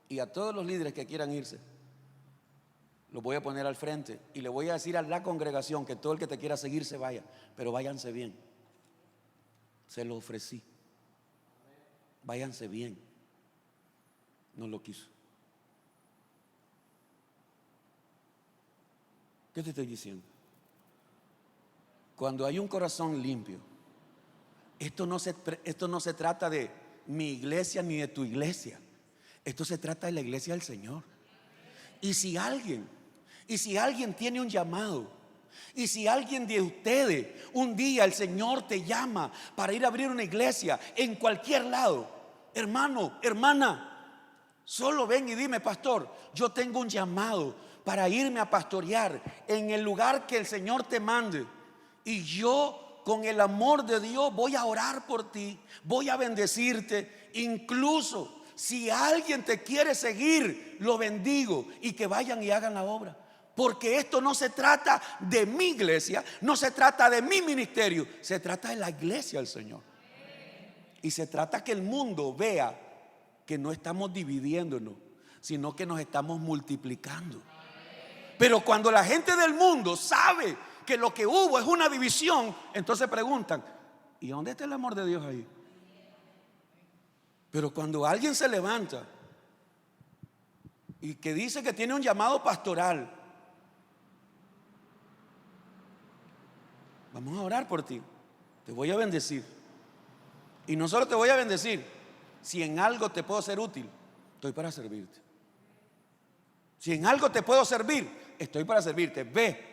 y a todos los líderes que quieran irse, los voy a poner al frente y le voy a decir a la congregación que todo el que te quiera seguir se vaya, pero váyanse bien. Se lo ofrecí. Váyanse bien. No lo quiso. ¿Qué te estoy diciendo? Cuando hay un corazón limpio, esto no se trata de mi iglesia ni de tu iglesia. Esto se trata de la iglesia del Señor. Y si alguien tiene un llamado, y si alguien de ustedes un día el Señor te llama para ir a abrir una iglesia en cualquier lado, hermano, hermana, solo ven y dime: pastor, yo tengo un llamado para irme a pastorear en el lugar que el Señor te mande, y yo con el amor de Dios voy a orar por ti, voy a bendecirte. Incluso si alguien te quiere seguir, lo bendigo, y que vayan y hagan la obra. Porque esto no se trata de mi iglesia, no se trata de mi ministerio, se trata de la iglesia del Señor. Y se trata que el mundo vea que no estamos dividiéndonos, sino que nos estamos multiplicando. Pero cuando la gente del mundo sabe que lo que hubo es una división, entonces preguntan: ¿y dónde está el amor de Dios ahí? Pero cuando alguien se levanta y que dice que tiene un llamado pastoral, vamos a orar por ti, te voy a bendecir. Y no solo te voy a bendecir, si en algo te puedo ser útil, estoy para servirte. Si en algo te puedo servir, estoy para servirte. Ve.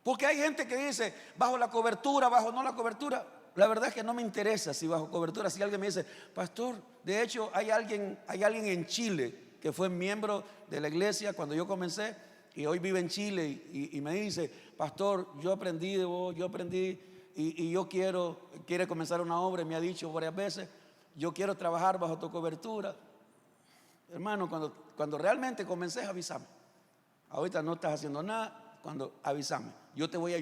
Porque hay gente que dice: bajo la cobertura, bajo no la cobertura. La verdad es que no me interesa si bajo cobertura. Si alguien me dice: pastor, de hecho hay alguien en Chile que fue miembro de la iglesia cuando yo comencé y hoy vive en Chile, y me dice: pastor, yo aprendí de vos, y yo quiere comenzar una obra, y me ha dicho varias veces: yo quiero trabajar bajo tu cobertura. Hermano, cuando realmente comencé, avísame. Ahorita no estás haciendo nada, cuando avísame, yo te voy a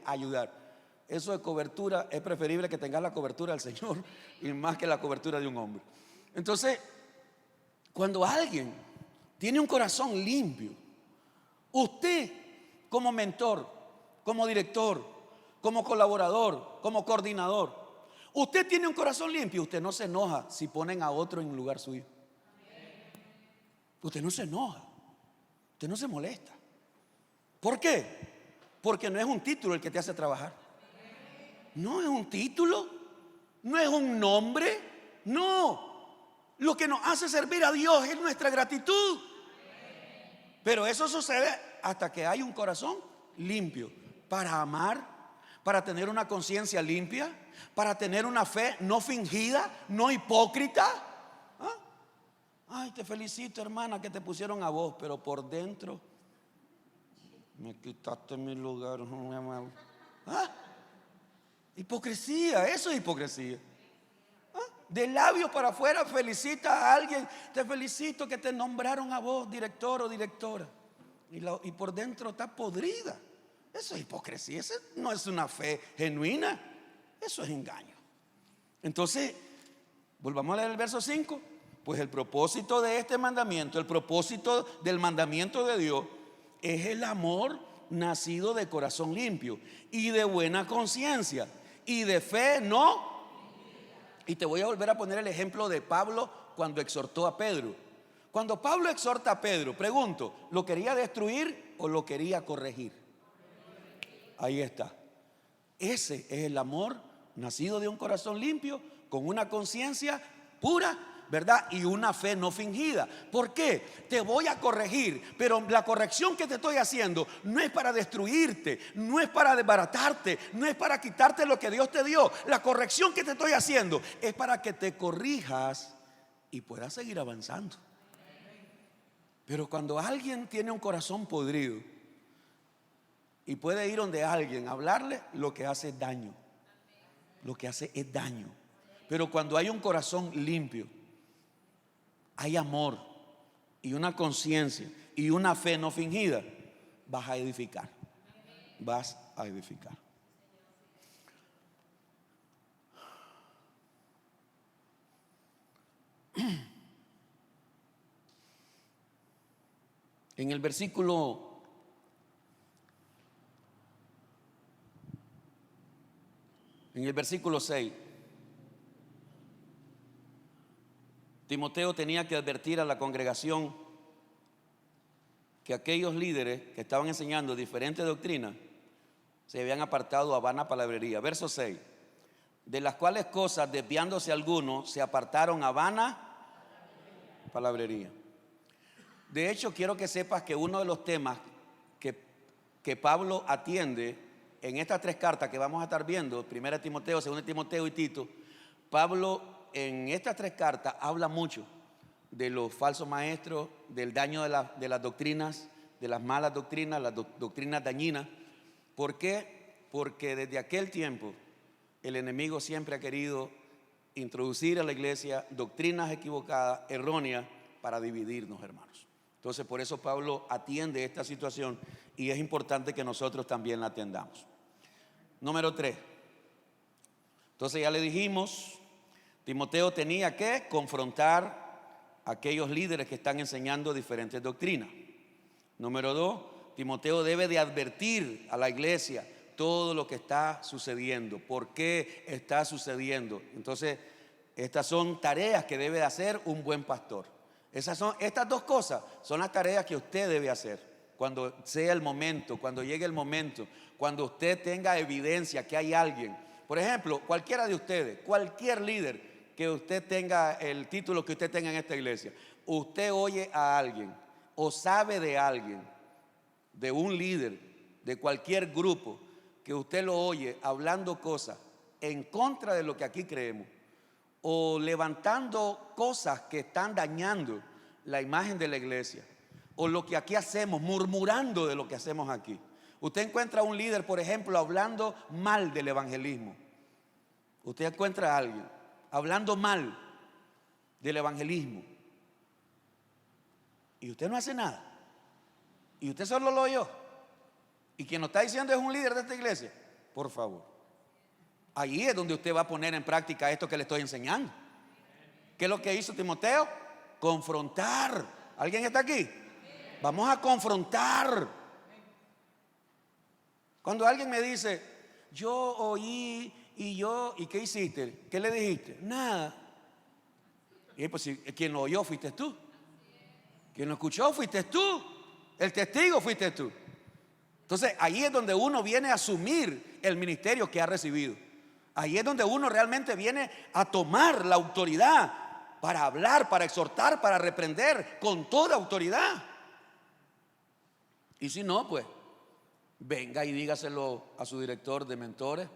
ayudar. Eso de cobertura, es preferible que tengas la cobertura del Señor y más que la cobertura de un hombre. Entonces, cuando alguien tiene un corazón limpio, usted como mentor, como director, como colaborador, como coordinador, usted tiene un corazón limpio. Usted no se enoja si ponen a otro en lugar suyo. Usted no se enoja, usted no se molesta. ¿Por qué? Porque no es un título el que te hace trabajar. No es un título, no es un nombre, no. Lo que nos hace servir a Dios es nuestra gratitud. Pero eso sucede hasta que hay un corazón limpio para amar, para tener una conciencia limpia, para tener una fe no fingida, no hipócrita. ¿Ah? Ay, te felicito, hermana, que te pusieron a vos, pero por dentro me quitaste mi lugar. ¿Ah? Hipocresía, eso es hipocresía. ¿Ah? De labios para afuera felicita a alguien: te felicito que te nombraron a vos director o directora, y por dentro está podrida. Eso es hipocresía, eso no es una fe genuina, eso es engaño. Entonces, volvamos a leer el verso 5. Pues el propósito de este mandamiento, el propósito del mandamiento de Dios es el amor nacido de corazón limpio y de buena conciencia y de fe no. Y te voy a volver a poner el ejemplo de Pablo cuando exhortó a Pedro. Cuando Pablo exhorta a Pedro, pregunto, ¿lo quería destruir o lo quería corregir? Ahí está. Ese es el amor nacido de un corazón limpio, con una conciencia pura, ¿verdad? Y una fe no fingida. ¿Por qué? Te voy a corregir, pero la corrección que te estoy haciendo no es para destruirte, no es para desbaratarte, no es para quitarte lo que Dios te dio. La corrección que te estoy haciendo es para que te corrijas y puedas seguir avanzando. Pero cuando alguien tiene un corazón podrido y puede ir donde alguien a hablarle, lo que hace es daño. Lo que hace es daño. Pero cuando hay un corazón limpio, hay amor y una conciencia y una fe no fingida, vas a edificar. Vas a edificar. En el versículo 6, Timoteo tenía que advertir a la congregación que aquellos líderes que estaban enseñando diferentes doctrinas se habían apartado a vana palabrería. Verso 6, de las cuales cosas, desviándose algunos, se apartaron a vana palabrería. De hecho, quiero que sepas que uno de los temas que Pablo atiende en estas tres cartas que vamos a estar viendo, 1 Timoteo, 2 Timoteo y Tito, Pablo en estas tres cartas habla mucho de los falsos maestros, del daño de las doctrinas, de las malas doctrinas, las doctrinas dañinas. ¿Por qué? Porque desde aquel tiempo el enemigo siempre ha querido introducir a la iglesia doctrinas equivocadas, erróneas, para dividirnos, hermanos. Entonces, por eso Pablo atiende esta situación y es importante que nosotros también la atendamos. Número 3. Entonces ya le dijimos, Timoteo tenía que confrontar a aquellos líderes que están enseñando diferentes doctrinas. Número 2, Timoteo debe de advertir a la iglesia todo lo que está sucediendo, por qué está sucediendo. Entonces, estas son tareas que debe de hacer un buen pastor. Estas dos cosas son las tareas que usted debe hacer cuando sea el momento, cuando llegue el momento, cuando usted tenga evidencia que hay alguien. Por ejemplo, cualquiera de ustedes, cualquier líder que usted tenga el título que usted tenga en esta iglesia, usted oye a alguien o sabe de alguien, de un líder, de cualquier grupo, que usted lo oye hablando cosas en contra de lo que aquí creemos, o levantando cosas que están dañando la imagen de la iglesia, o lo que aquí hacemos, murmurando de lo que hacemos aquí. Usted encuentra a un líder, por ejemplo, hablando mal del evangelismo. Usted encuentra a alguien hablando mal del evangelismo y usted no hace nada, y usted solo lo oyó, y quien lo está diciendo es un líder de esta iglesia. Por favor, ahí es donde usted va a poner en práctica esto que le estoy enseñando. ¿Qué es lo que hizo Timoteo? Confrontar. ¿Alguien está aquí? Vamos a confrontar. Cuando alguien me dice, yo oí ¿y qué hiciste? ¿Qué le dijiste? Nada. Y pues quien lo oyó fuiste tú. Quien lo escuchó fuiste tú. El testigo fuiste tú. Entonces ahí es donde uno viene a asumir el ministerio que ha recibido. Ahí es donde uno realmente viene a tomar la autoridad para hablar, para exhortar, para reprender con toda autoridad. Y si no, pues venga y dígaselo a su director de mentores,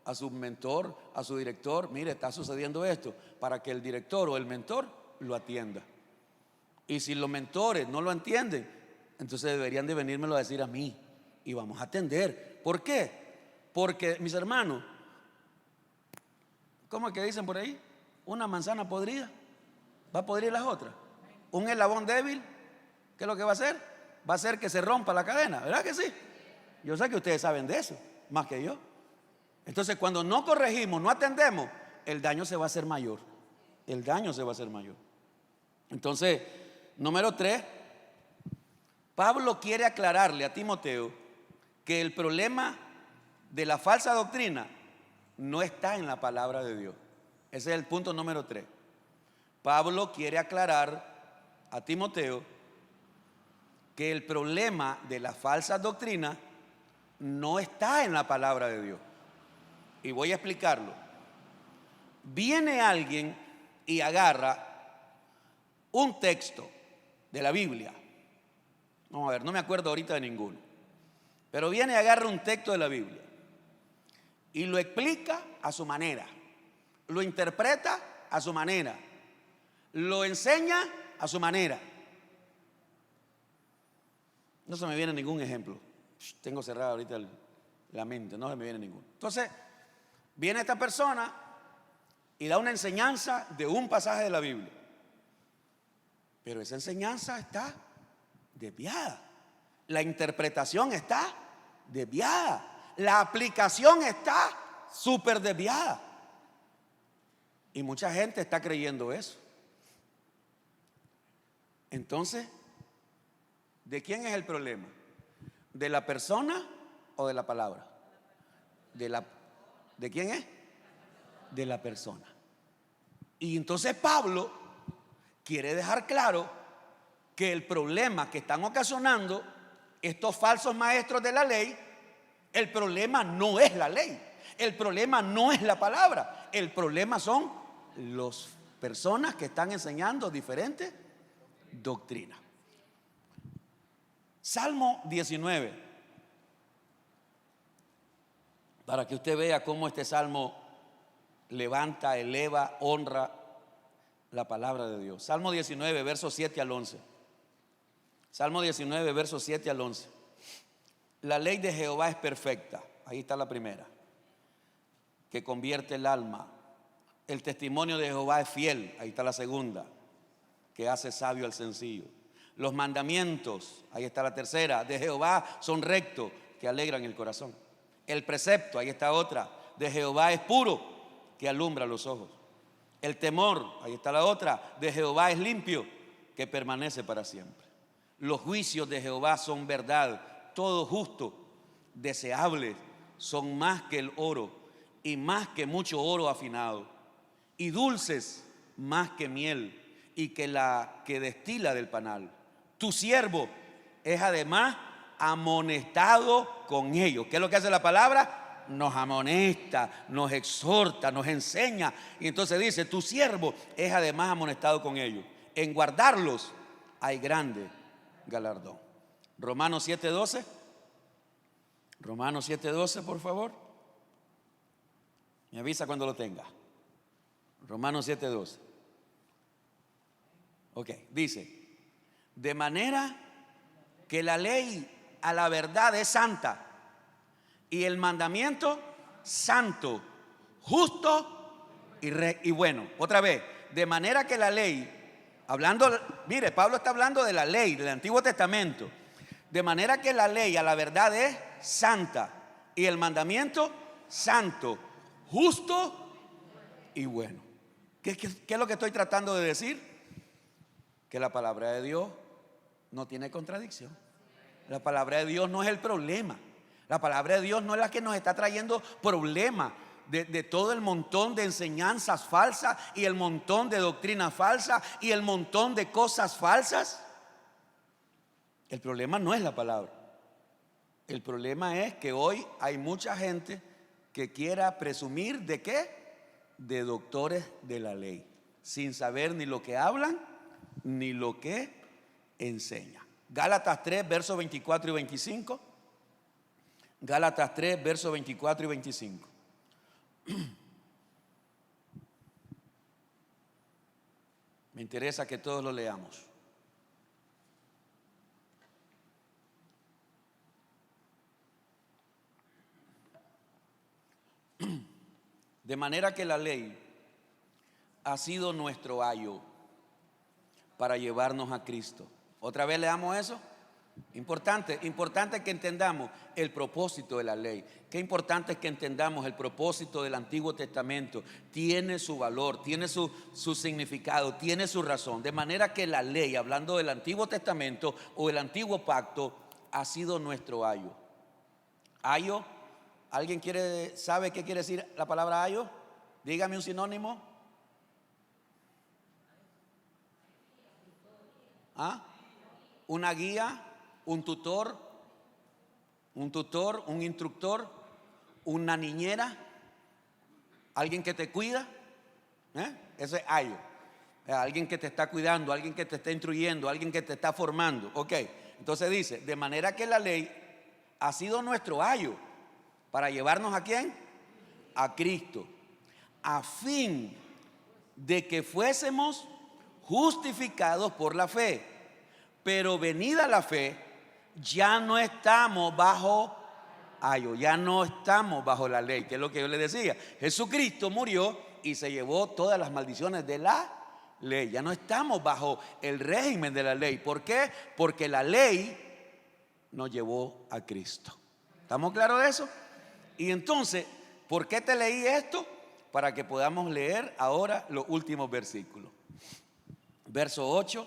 a su mentor, a su director. Mire, está sucediendo esto, para que el director o el mentor lo atienda. Y si los mentores no lo entienden, entonces deberían de venírmelo a decir a mí y vamos a atender. ¿Por qué? Porque, mis hermanos, ¿cómo es que dicen por ahí? Una manzana podrida va a podrir las otras. Un eslabón débil, ¿qué es lo que va a hacer? Va a hacer que se rompa la cadena, ¿verdad que sí? Yo sé que ustedes saben de eso, más que yo. Entonces, cuando no corregimos, no atendemos, el daño se va a hacer mayor. El daño se va a hacer mayor. Entonces, número 3, Pablo quiere aclararle a Timoteo que el problema de la falsa doctrina no está en la palabra de Dios. Ese es el punto número 3. Pablo quiere aclarar a Timoteo que el problema de la falsa doctrina no está en la palabra de Dios. Y voy a explicarlo. Viene alguien y agarra un texto de la Biblia. Vamos a ver, no me acuerdo ahorita de ninguno. Pero viene y agarra un texto de la Biblia y lo explica a su manera, lo interpreta a su manera, lo enseña a su manera. No se me viene ningún ejemplo. Tengo cerrada ahorita la mente, no se me viene ninguno. Entonces, viene esta persona y da una enseñanza de un pasaje de la Biblia. Pero esa enseñanza está desviada. La interpretación está desviada. La aplicación está súper desviada. Y mucha gente está creyendo eso. Entonces, ¿de quién es el problema? ¿De la persona o de la palabra? ¿De quién es? De la persona. Y entonces Pablo quiere dejar claro que el problema que están ocasionando estos falsos maestros de la ley, el problema no es la ley, el problema no es la palabra, el problema son las personas que están enseñando diferentes doctrinas. Salmo 19, para que usted vea cómo este salmo levanta, eleva, honra la palabra de Dios. Salmo 19, versos 7 al 11. Salmo 19, versos 7 al 11. La ley de Jehová es perfecta. Ahí está la primera, que convierte el alma. El testimonio de Jehová es fiel. Ahí está la segunda, que hace sabio al sencillo. Los mandamientos, ahí está la tercera, de Jehová son rectos, que alegran el corazón. El precepto, ahí está otra, de Jehová es puro, que alumbra los ojos. El temor, ahí está la otra, de Jehová es limpio, que permanece para siempre. Los juicios de Jehová son verdad, todo justo, deseables, son más que el oro y más que mucho oro afinado, y dulces más que miel y que la que destila del panal. Tu siervo es además amonestado con ellos. ¿Qué es lo que hace la palabra? Nos amonesta, nos exhorta, nos enseña. Y entonces dice, tu siervo es además amonestado con ellos. En guardarlos hay grande galardón. Romanos 7:12. Romanos 7:12, por favor. Me avisa cuando lo tenga. Romanos 7:12. Ok, dice, de manera que la ley a la verdad es santa y el mandamiento santo, justo y bueno. Otra vez, de manera que la ley, hablando, mire, Pablo está hablando de la ley del Antiguo Testamento. De manera que la ley a la verdad es santa y el mandamiento santo, justo y bueno. ¿Qué es lo que estoy tratando de decir? Que la palabra de Dios no tiene contradicción. La palabra de Dios no es el problema. La palabra de Dios no es la que nos está trayendo problemas de todo el montón de enseñanzas falsas y el montón de doctrinas falsas y el montón de cosas falsas. El problema no es la palabra. El problema es que hoy hay mucha gente que quiera presumir ¿de qué? De doctores de la ley, sin saber ni lo que hablan ni lo que enseñan. Gálatas 3, versos 24 y 25. Gálatas 3, versos 24 y 25. Me interesa que todos lo leamos. De manera que la ley ha sido nuestro ayo para llevarnos a Cristo. Otra vez leamos eso. Importante que entendamos el propósito de la ley. Qué importante es que entendamos el propósito del Antiguo Testamento. Tiene su valor, tiene su significado, tiene su razón. De manera que la ley, hablando del Antiguo Testamento o el Antiguo Pacto, ha sido nuestro ayo. Ayo, ¿alguien sabe qué quiere decir la palabra ayo? Dígame un sinónimo. ¿Ah? Una guía, un tutor, un instructor, una niñera, alguien que te cuida. Ese es ayo. Alguien que te está cuidando, alguien que te está instruyendo, alguien que te está formando. Ok, entonces dice, de manera que la ley ha sido nuestro ayo para llevarnos ¿a quién? A Cristo, a fin de que fuésemos justificados por la fe. Pero venida la fe, ya no estamos bajo ayo, ya no estamos bajo la ley, que es lo que yo le decía. Jesucristo murió y se llevó todas las maldiciones de la ley. Ya no estamos bajo el régimen de la ley. ¿Por qué? Porque la ley nos llevó a Cristo. ¿Estamos claros de eso? Y entonces, ¿por qué te leí esto? Para que podamos leer ahora los últimos versículos. Verso 8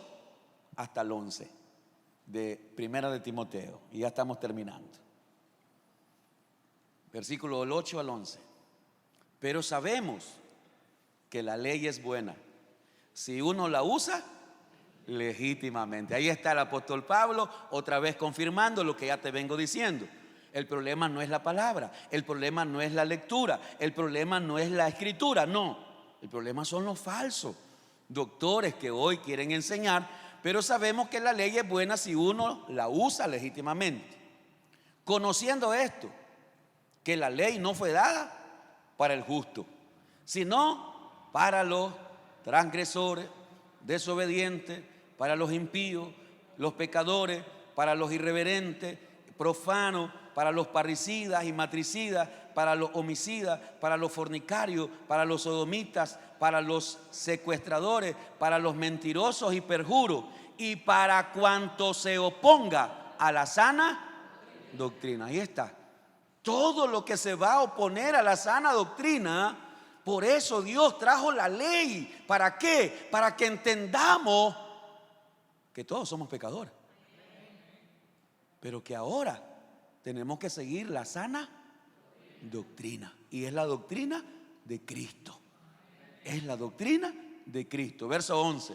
hasta el 11 de Primera de Timoteo. Y ya estamos terminando. Versículo del 8 al 11. Pero sabemos que la ley es buena si uno la usa legítimamente. Ahí está el apóstol Pablo otra vez confirmando lo que ya te vengo diciendo. El problema no es la palabra, el problema no es la lectura, el problema no es la escritura, no. El problema son los falsos doctores que hoy quieren enseñar, pero sabemos que la ley es buena si uno la usa legítimamente. Conociendo esto, que la ley no fue dada para el justo, sino para los transgresores, desobedientes, para los impíos, los pecadores, para los irreverentes, profanos, para los parricidas y matricidas, para los homicidas, para los fornicarios, para los sodomitas, para los secuestradores, para los mentirosos y perjuros, y para cuanto se oponga a la sana doctrina. Ahí está. Todo lo que se va a oponer a la sana doctrina. Por eso Dios trajo la ley. ¿Para qué? Para que entendamos que todos somos pecadores, pero que ahora tenemos que seguir la sana doctrina. Y es la doctrina de Cristo. Es la doctrina de Cristo. Verso 11.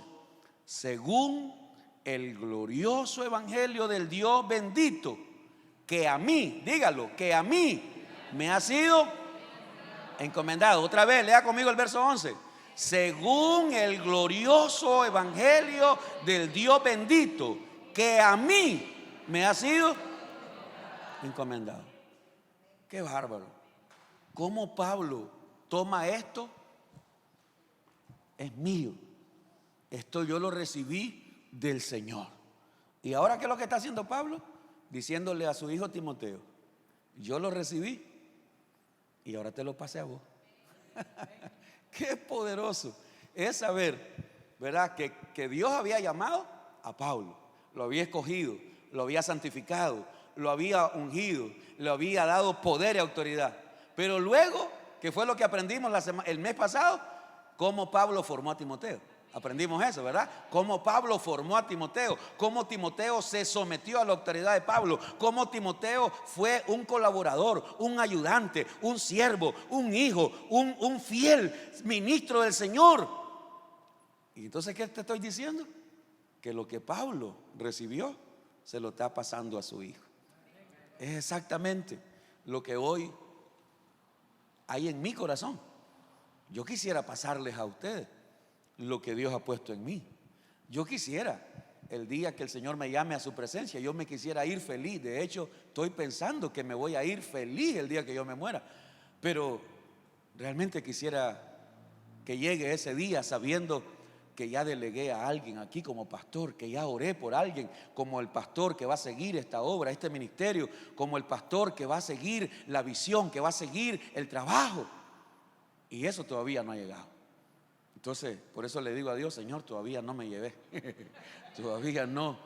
Según el glorioso evangelio del Dios bendito, que a mí, dígalo, que a mí me ha sido encomendado. Otra vez, lea conmigo el verso 11. Según el glorioso evangelio del Dios bendito, que a mí me ha sido encomendado. Qué bárbaro. ¿Cómo Pablo toma esto? Es mío. Esto yo lo recibí del Señor. ¿Y ahora qué es lo que está haciendo Pablo? Diciéndole a su hijo Timoteo, yo lo recibí y ahora te lo pasé a vos. Qué poderoso es saber, ¿verdad? Que Dios había llamado a Pablo, lo había escogido, lo había santificado, lo había ungido, le había dado poder y autoridad. Pero luego, ¿qué fue lo que aprendimos el mes pasado? Cómo Pablo formó a Timoteo. Aprendimos eso, ¿verdad? Cómo Pablo formó a Timoteo, cómo Timoteo se sometió a la autoridad de Pablo, cómo Timoteo fue un colaborador, un ayudante, un siervo, un hijo, un fiel ministro del Señor. Y entonces, ¿qué te estoy diciendo? Que lo que Pablo recibió se lo está pasando a su hijo. Es exactamente lo que hoy hay en mi corazón. Yo quisiera pasarles a ustedes lo que Dios ha puesto en mí. Yo quisiera el día que el Señor me llame a su presencia, yo me quisiera ir feliz. De hecho, estoy pensando que me voy a ir feliz el día que yo me muera. Pero realmente quisiera que llegue ese día sabiendo que ya delegué a alguien aquí como pastor, que ya oré por alguien como el pastor que va a seguir esta obra, este ministerio, como el pastor que va a seguir la visión, que va a seguir el trabajo. Y eso todavía no ha llegado. Entonces, por eso le digo a Dios, Señor, todavía no me llevé. Todavía no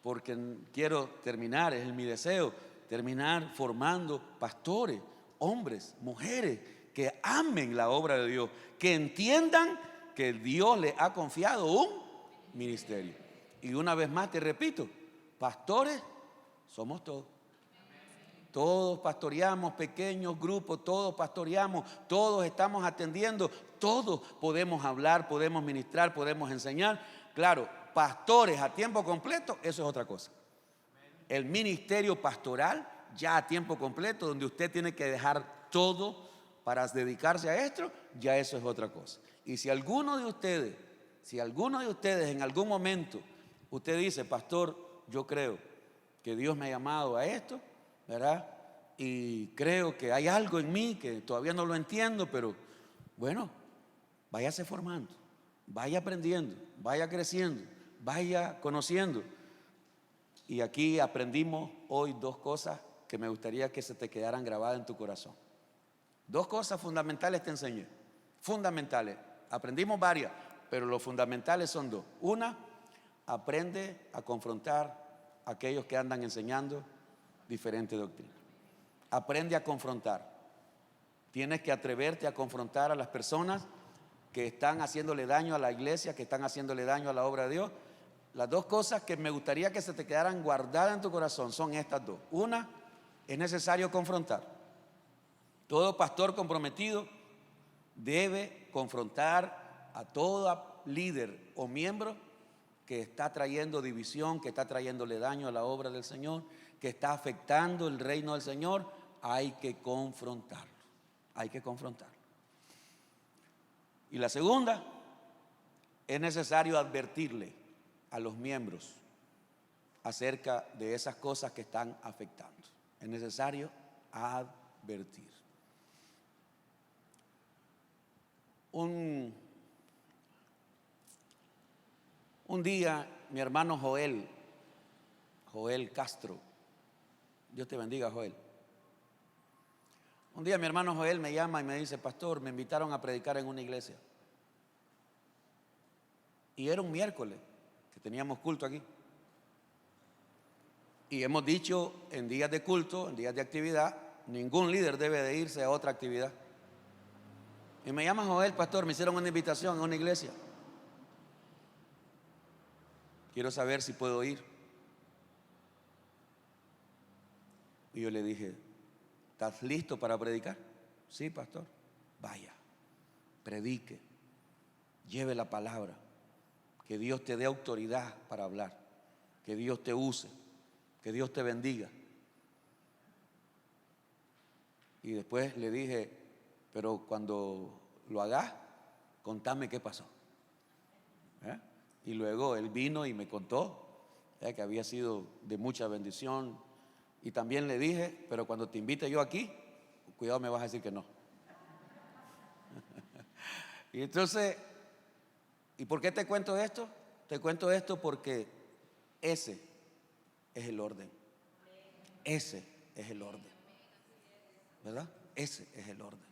porque quiero terminar, es mi deseo, terminar formando pastores, hombres, mujeres que amen la obra de Dios, que entiendan que Dios les ha confiado un ministerio. Y una vez más te repito, pastores somos todos. Todos pastoreamos pequeños grupos, todos pastoreamos, todos estamos atendiendo, todos podemos hablar, podemos ministrar, podemos enseñar. Claro, pastores a tiempo completo, eso es otra cosa. El ministerio pastoral ya a tiempo completo, donde usted tiene que dejar todo para dedicarse a esto, ya eso es otra cosa. Y si alguno de ustedes en algún momento, usted dice, pastor, yo creo que Dios me ha llamado a esto, ¿verdad? Y creo que hay algo en mí que todavía no lo entiendo, pero bueno, váyase formando, vaya aprendiendo, vaya creciendo, vaya conociendo. Y aquí aprendimos hoy dos cosas que me gustaría que se te quedaran grabadas en tu corazón. Dos cosas fundamentales te enseñé, fundamentales. Aprendimos varias, pero los fundamentales son dos. Una, aprende a confrontar a aquellos que andan enseñando diferente doctrina. Aprende a confrontar. Tienes que atreverte a confrontar a las personas que están haciéndole daño a la iglesia, que están haciéndole daño a la obra de Dios. Las dos cosas que me gustaría que se te quedaran guardadas en tu corazón son estas dos. Una, es necesario confrontar. Todo pastor comprometido debe confrontar a todo líder o miembro que está trayendo división, que está trayéndole daño a la obra del Señor, que está afectando el reino del Señor. Hay que confrontarlo, hay que confrontarlo. Y la segunda, es necesario advertirle a los miembros acerca de esas cosas que están afectando. Es necesario advertir. Un día mi hermano Joel Castro, Dios te bendiga, Joel. Un día mi hermano Joel me llama y me dice, pastor, me invitaron a predicar en una iglesia. Y era un miércoles que teníamos culto aquí. Y hemos dicho en días de culto, en días de actividad, ningún líder debe de irse a otra actividad. Y me llama Joel, pastor, me hicieron una invitación a una iglesia. Quiero saber si puedo ir. Y yo le dije, ¿estás listo para predicar? Sí, pastor. Vaya, predique, lleve la palabra, que Dios te dé autoridad para hablar, que Dios te use, que Dios te bendiga. Y después le dije, pero cuando lo hagas, contame qué pasó. Y luego él vino y me contó que había sido de mucha bendición. Y también le dije, pero cuando te invite yo aquí, cuidado, me vas a decir que no. Y entonces, ¿y por qué te cuento esto? Te cuento esto porque ese es el orden. Ese es el orden. ¿Verdad? Ese es el orden.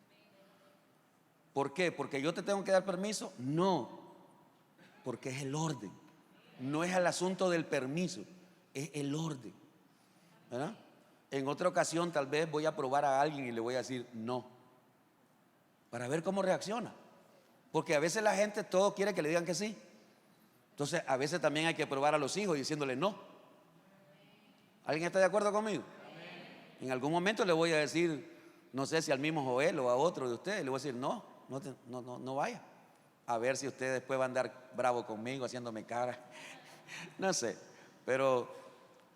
¿Por qué? ¿Porque yo te tengo que dar permiso? No, porque es el orden. No es el asunto del permiso, es el orden. ¿Verdad? En otra ocasión tal vez voy a probar a alguien y le voy a decir no, para ver cómo reacciona. Porque a veces la gente todo quiere que le digan que sí. Entonces a veces también hay que probar a los hijos diciéndole no. ¿Alguien está de acuerdo conmigo? En algún momento le voy a decir, no sé si al mismo Joel o a otro de ustedes, le voy a decir no vaya. A ver si usted después va a andar bravo conmigo, haciéndome cara. No sé, pero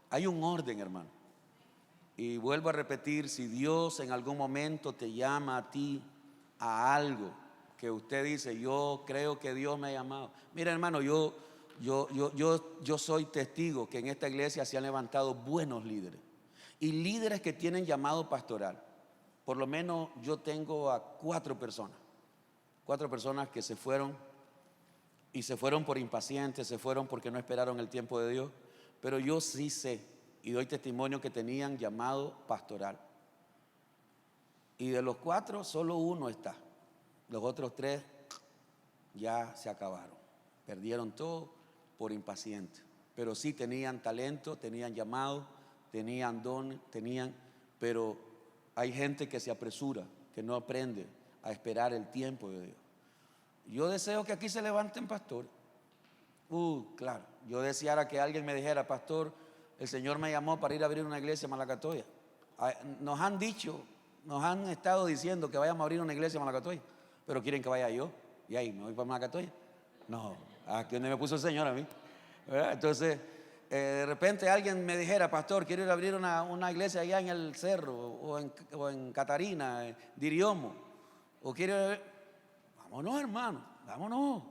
hay un orden, hermano. Y vuelvo a repetir, si Dios en algún momento te llama a ti a algo que usted dice, yo creo que Dios me ha llamado. Mira, hermano, yo soy testigo que en esta iglesia se han levantado buenos líderes y líderes que tienen llamado pastoral. Por lo menos yo tengo a 4 personas que se fueron, y se fueron por impacientes, se fueron porque no esperaron el tiempo de Dios. Pero yo sí sé y doy testimonio que tenían llamado pastoral. Y de los 4, solo uno está. Los otros 3 ya se acabaron. Perdieron todo por impacientes. pero sí tenían talento, tenían llamado, tenían don, pero hay gente que se apresura, que no aprende a esperar el tiempo de Dios. Yo deseo que aquí se levanten pastores. Claro, yo deseara que alguien me dijera: pastor, el Señor me llamó para ir a abrir una iglesia en Malacatoya. Nos han dicho, nos han estado diciendo que vayamos a abrir una iglesia en Malacatoya, pero quieren que vaya yo, y ahí me voy para Malacatoya. No, aquí donde me puso el Señor a mí, ¿verdad? Entonces, de repente alguien me dijera: pastor, quiero ir a abrir una iglesia allá en el Cerro, o en Catarina, Diriomo, o quiero... Vámonos, hermano, vámonos.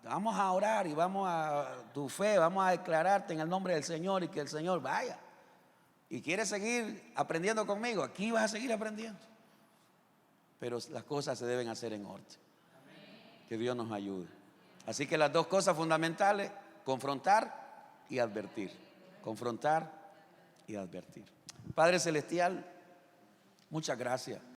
Vamos a orar y vamos a tu fe, vamos a declararte en el nombre del Señor, y que el Señor vaya. Y quieres seguir aprendiendo conmigo, aquí vas a seguir aprendiendo. Pero las cosas se deben hacer en orden. Que Dios nos ayude. Así que las dos cosas fundamentales: confrontar y advertir. Confrontar y advertir. Padre Celestial, muchas gracias